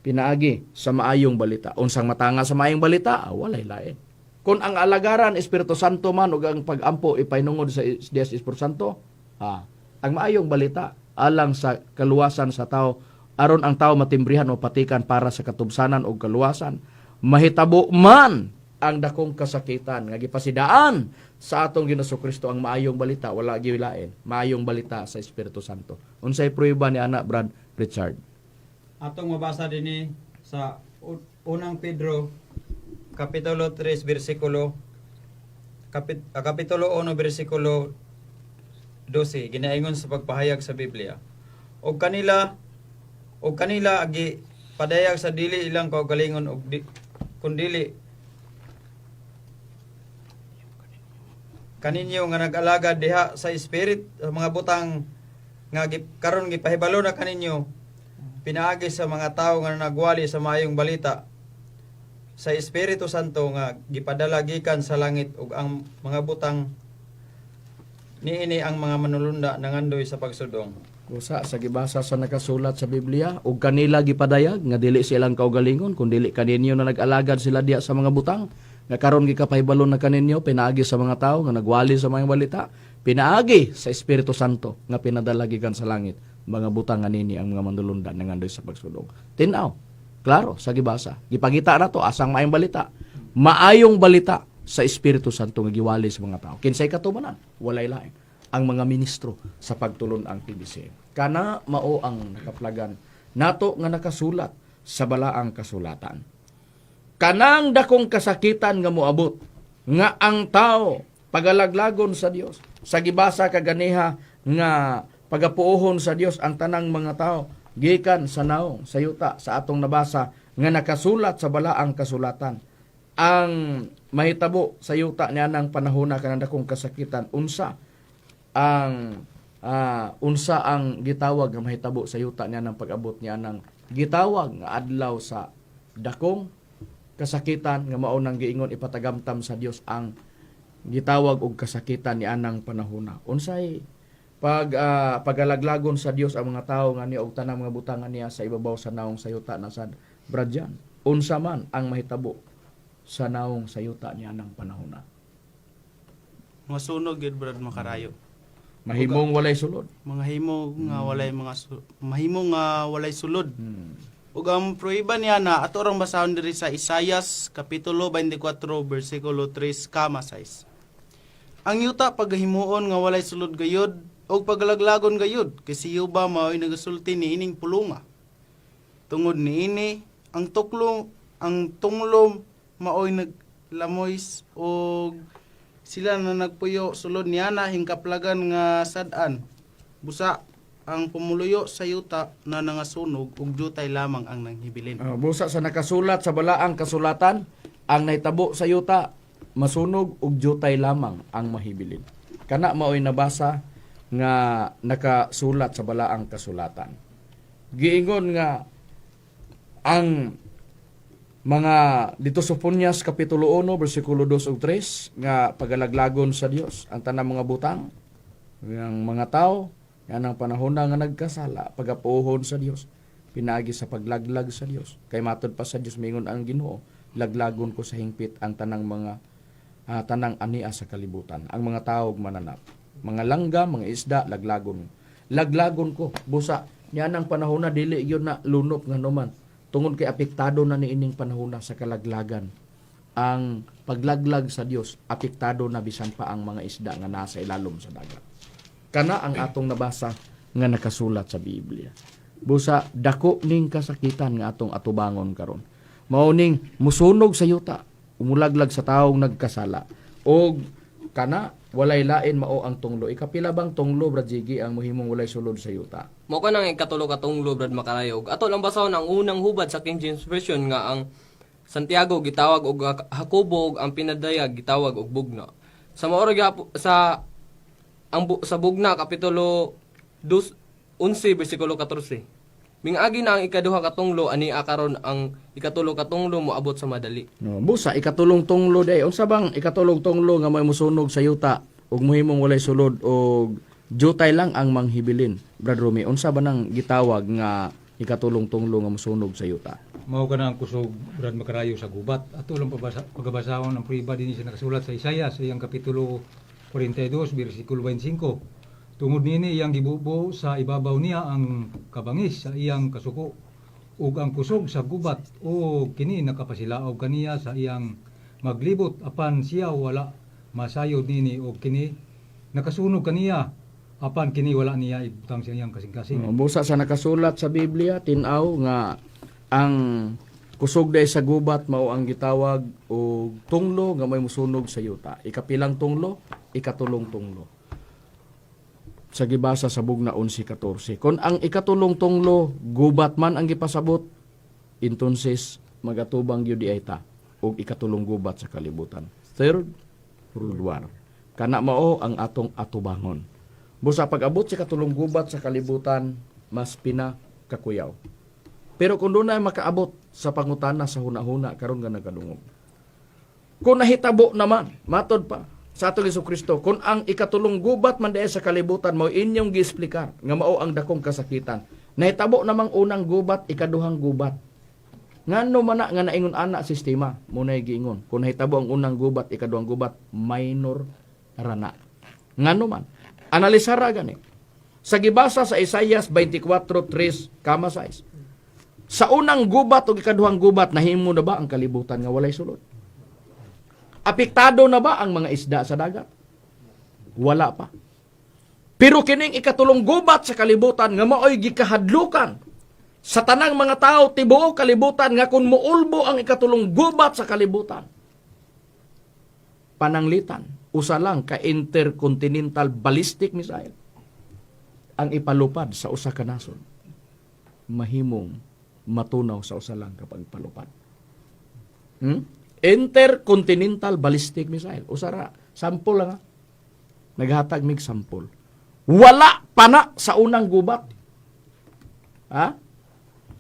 pinaagi sa maayong balita. Unsang matanga sa maayong balita, walay lain. Kung ang alagaran Espiritu Santo man o ang pag-ampo ipainungod sa Espiritu Santo, ang maayong balita alang sa kaluwasan sa tao, aron ang tao matimbrihan o patikan para sa katubsanan o kaluwasan, mahitabo man ang dakong kasakitan nga gipasidaan sa atong Ginoong Kristo ang maayong balita, wala giwilain, maayong balita sa Espiritu Santo. Unsay prueba ni ana Brad Richard? Atong mabasa dinhi sa unang Pedro kapitulo 3 bersikulo kapitulo 1 bersikulo 12 ginaingon sa pagpahayag sa Biblia. og kanila agi padayag sa dili ilang kaugalingon og kundili kaninyo nga nag-alagad diha sa spirit sa mga butang nga karon gipahibalo na kaninyo pinaagi sa mga tawo nga nagwali sa maayong balita sa Espiritu Santo nga gipadala gikan sa langit ug ang mga butang niini ang mga manulunda nangandoy sa pagsudong. Usa sa gibasa sa nakasulat sa Biblia, ug kanila gipadayag nga dili silang kaugalingon kun dili kaninyo na nag-alagad sila diha sa mga butang nga karon gikapahibalo na kaninyo pinaagi sa mga tawo nga nagwali sa mga balita, pinaagi sa Espiritu Santo nga pinadala gikan sa langit mga butang nga nini ang mga manulunda nangandoy sa pagsudong. Tin-aw, klaro sa gibasa. Gipagita na to asang maayong balita. Maayong balita sa Espiritu Santo nga giwali sa mga tao. Kinsay katumanan? Walay lain. Ang mga ministro sa pagtulon ang PBC. Kana mao ang nakaplagan nato nga nakasulat sa balaang kasulatan. Kanang dakong kasakitan nga moabot nga ang tao pagalaglagon sa Dios. Sa gibasa kaganiha nga pagapuohon sa Dios ang tanang mga tao gikan sa naong sa yuta sa atong nabasa nga nakasulat sa balaang kasulatan. Ang mahitabo sa yuta niya ng panahona kanang dakong kasakitan unsa ang gitawag nga mahitabo sa yuta niya ng pag-abot niya ng gitawag nga adlaw sa dakong kasakitan nga mao nang giingon ipatagamtam sa Dios ang gitawag og kasakitan ni anang panahona. Unsay pagalaglagon sa Dios ang mga tao nga niya og tanang mga butangan niya sa ibabaw sa naong sayuta na sad Bradyan. Unsa man ang mahitabo sa naong sayuta niya ng panahona. Mga sunog gid Brad Makarayo. Mahimong walay sulod. Mga himo nga walay mahimo nga walay sulod. Ug ang pruiba niya na ato rang basahon diri sa Isaias kapitulo 24 bersikulo 3 kama 6. Ang yuta paghimuon nga walay sulod gayud og pagalaglagon gayud kasi yuba mao'y nagasulti niining pulunga. Tungod niini ang tunglo mao'y naglamoys og sila na nagpuyo sulod niya na hingkaplagan nga sad-an. Busa ang pumuluyo sa yuta na nangasunog ug jutay lamang ang nanghibilin. Busa sa nakasulat sa balaang kasulatan, ang nahitabo sa yuta masunog ug jutay lamang ang mahibilin. Kana mao'y nabasa nga nakasulat sa balaang kasulatan. Giingon nga ang mga dito sa Punyas kapitulo 1 bersikulo 2 ug 3 nga pagalaglagon sa Dios ang tanang mga butang ng mga tao yan ang panahon na nga nagkasala pagapuhon sa Dios pinaagi sa paglaglag sa Dios kay matud pa sa Dios mingon ang Ginoo laglagon ko sa hingpit ang tanang mga tanang ania sa kalibutan ang mga tao mananap mga langga mga isda laglagon ko busa yan ang panahon na dili yun na lunop nga naman tungod kay apektado na niining panahon sa kalaglagan. Ang paglaglag sa Dios apektado na bisan pa ang mga isda nga nasa ilalom sa dagat. Kana ang atong nabasa nga nakasulat sa Biblia. Busa dako ning kasakitan nga atong atubangon karon. Mao ning musunog sa yuta, umulaglag sa taong nagkasala. Og kana walay lain mao ang tunglo. Ikapila bang tunglo Brad Jiggy ang mohimong walay sulod sa yuta? Mao ka nang ikatulo ka tunglo Brad Makarayo. Ato lang basahon ang unang hubad sa King James Version nga ang Santiago gitawag og Jacobo ug ang pinadayag gitawag og bugna. Sa maorag sa bugna kapitulo 11 bersikulo 14. Mingagi na ang ikaduha ka tunglo ani karon ang ikatulo ka tunglo moabot sa madali. No, busa ikatulong tunglo day. Unsa bang ikatulong tunglo nga may musunog sa yuta ug mohimong walay sulod og jutay lang ang manghibilin. Brad Rumi, unsa ba nang gitawag nga ikatulong tunglo nga musunog sa yuta? Mao ka na ang kusog Brad Makarayo sa gubat. Ato lang pagabasahon ang priba din siya nakasulat sa Isaias sa iyang kapitulo 42 bersikulo 25. Tungod nini iyang gibubo sa ibabaw niya ang kabangis sa iyang kasuko ug ang kusog sa gubat o kini nakapasilaog kaniya sa iyang maglibot apan siya wala masayod nini o kini nakasunog kaniya apan kini wala niya ibutang sa iyang kasing-kasing. Busa sa nakasulat sa Biblia tin-aw nga ang kusog day sa gubat mao ang gitawag og tunglo nga may musunog sa yuta. Ikapilang tunglo, ikatulong tunglo. sa gibasa sa bugna 11:14. Kung ang ikatulong tunglo gubat man ang gipasabot, entonces magatubang gyud ay ta og ikatulong gubat sa kalibutan. Third World War. Kana mao ang atong atubangon. Busa pag-abot sa katulong gubat sa kalibutan, mas pinakakuyaw. Pero kung doon ay makaabot sa pangutana sa hunahuna karon nga nagkadungog. Kung nahitabo naman, matod pa sa atong Jesucristo, kung ang ikatulong gubat man diay sa kalibutan mo inyong giesplikar nga mao ang dakong kasakitan. Nahitabo namang unang gubat, ikaduhang gubat. Ngano man na nga naingon ana sistema mo na giingon. Kung nahitabo ang unang gubat, ikaduhang gubat, minor rana. Ngano man, analisara gani. Sa gibasa sa Isaias 24:3, kama 6. Sa unang gubat o ikaduhang gubat, nahimo na ba ang kalibutan nga walay sulod? Apektado na ba ang mga isda sa dagat? Wala pa. Pero kining ikatulong gubat sa kalibutan nga maoy gikahadlukan sa tanang mga tao tibuok kalibutan nga kung muulbo ang ikatulong gubat sa kalibutan. Pananglitan, usa lang ka intercontinental ballistic missile ang ipalupad sa usa ka nasod. Mahimong matunaw sa usa lang kapag palupad. Intercontinental ballistic missile. Usara, sample lang ha. Naghatag mig sample. Wala pa na sa unang gubat. Ha?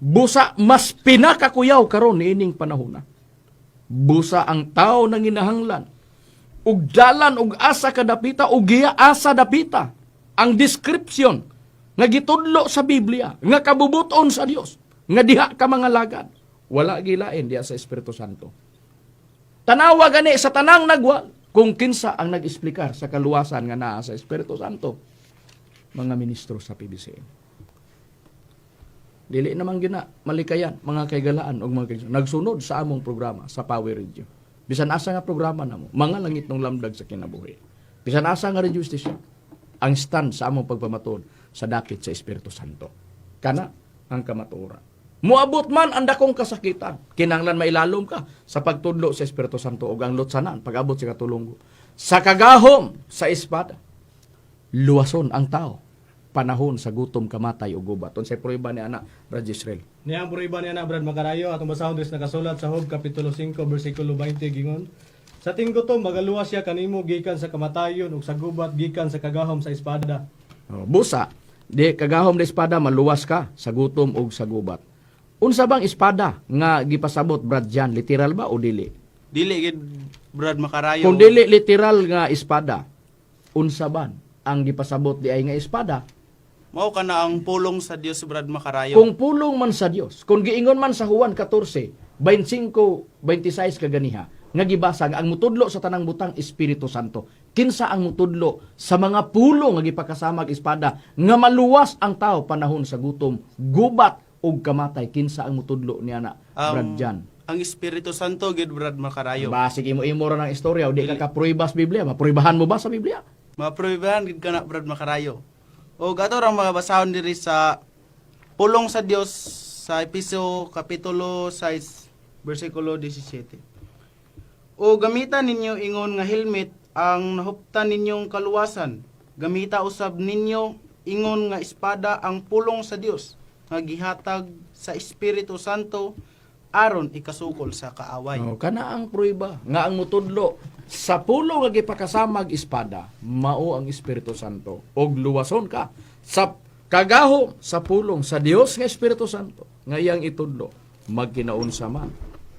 Busa mas pinakakuyaw karon niining panahon na. Busa ang tao nang ginahanglan. Ug dalan ug asa kadapita ug giya asa dapita. Ang description nga gitudlo sa Biblia, nga kabubuton sa Dios, nga diha ka mga lagad. Wala gilain diya sa Espiritu Santo. Tanawa gani sa tanang nagwal kung kinsa ang nag-esplikar sa kaluwasan nga naa sa Espiritu Santo. Mga ministro sa PBCM. Dili naman gina malikayan mga kaigalaan og mga kaigalaan. Nagsunod sa among programa sa Power Radio. Bisan asa nga programa namo, mga langit ng lamdag sa kinabuhi. Bisan asa nga radio station, ang stand sa among pagpamatud sa dakit sa Espiritu Santo. Kana ang kamatuoran. Muabot man ang dakong kasakitan, kinahanglan mailalom ka sa pagtudlo sa Espiritu Santo ug ang lutsanan pag-abot sa katulong. Sa kagahom sa espada, luwason ang tao panahon sa gutom, kamatay ug gubat. Unsay prueba ni ana Brad Israel? Niya ang puriba niya na Brad Macarayo atong basahon dres nakasulat sa Job kapitulo 5 bersikulo 20 gingon. Sa tinggutom magaluwas siya kanimo gikan sa kamatayon ug sa gubat gikan sa kagahom sa espada. Busa, di kagahom na espada maluwas ka sa gutom ug sa gubat. Unsa bang espada nga gipasabot Brad Jan, literal ba o dili? Dili gid Brad Macarayo. Kung dili literal nga espada, unsa ban ang gipasabot di ay nga espada? Mao kana ang pulong sa Dios Brad Macarayo. Kung pulong man sa Dios, kung giingon man sa Juan 14, 25-26 kaganiha, nga gibasa nga ang mutudlo sa tanang butang Espiritu Santo. Kinsa ang mutudlo sa mga pulong nga gipakasamag espada nga maluwas ang tao panahon sa gutom, gubat ug kamatay. Kinsa ang mutudlo niya na Brad Jan? Ang Espiritu Santo gid Brad Macarayo. Basig imo ra ng istorya o di ka kapruiba sa Biblia. Mapruibahan mo ba sa Biblia? Maproibahan gid kana Brad Macarayo. O gato ra mga basahon diri sa pulong sa Dios sa Epeso kapitulo 6 bersikulo 17. O gamitan ninyo ingon nga helmet ang nahuptan ninyong kaluwasan. Gamita usab ninyo ingon nga espada ang pulong sa Dios nga gihatag sa Espiritu Santo aron ikasukol sa kaaway. Kana ang pruiba nga ang mutudlo sa pulong nga gipakasamag espada mao ang Espiritu Santo og luwason ka sa kagahom sa pulong sa Dios nga Espiritu Santo nga iyang itudlo magkinaunsa man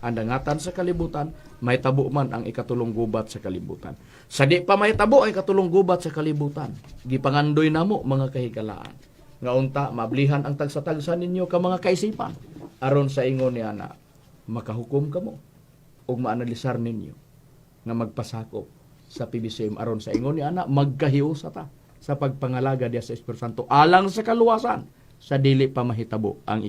ang dangatan sa kalibutan, may tabo man ang ikatulong gubat sa kalibutan. Sa di pa may tabo ang ikatulong gubat sa kalibutan, gipangandoy namo mga kahigalaan. Nga unta, mablihan ang tagsa-tagsa ninyo ka mga kaisipan. Aron sa ingon ni ana, makahukom kamo o maanalisar ninyo nga magpasakop sa PBCM. Aron sa ingon ni ana, magkahiusa ta sa pagpangalaga diya sa Espiritu Santo alang sa kaluwasan sa dili pa mahitabo ang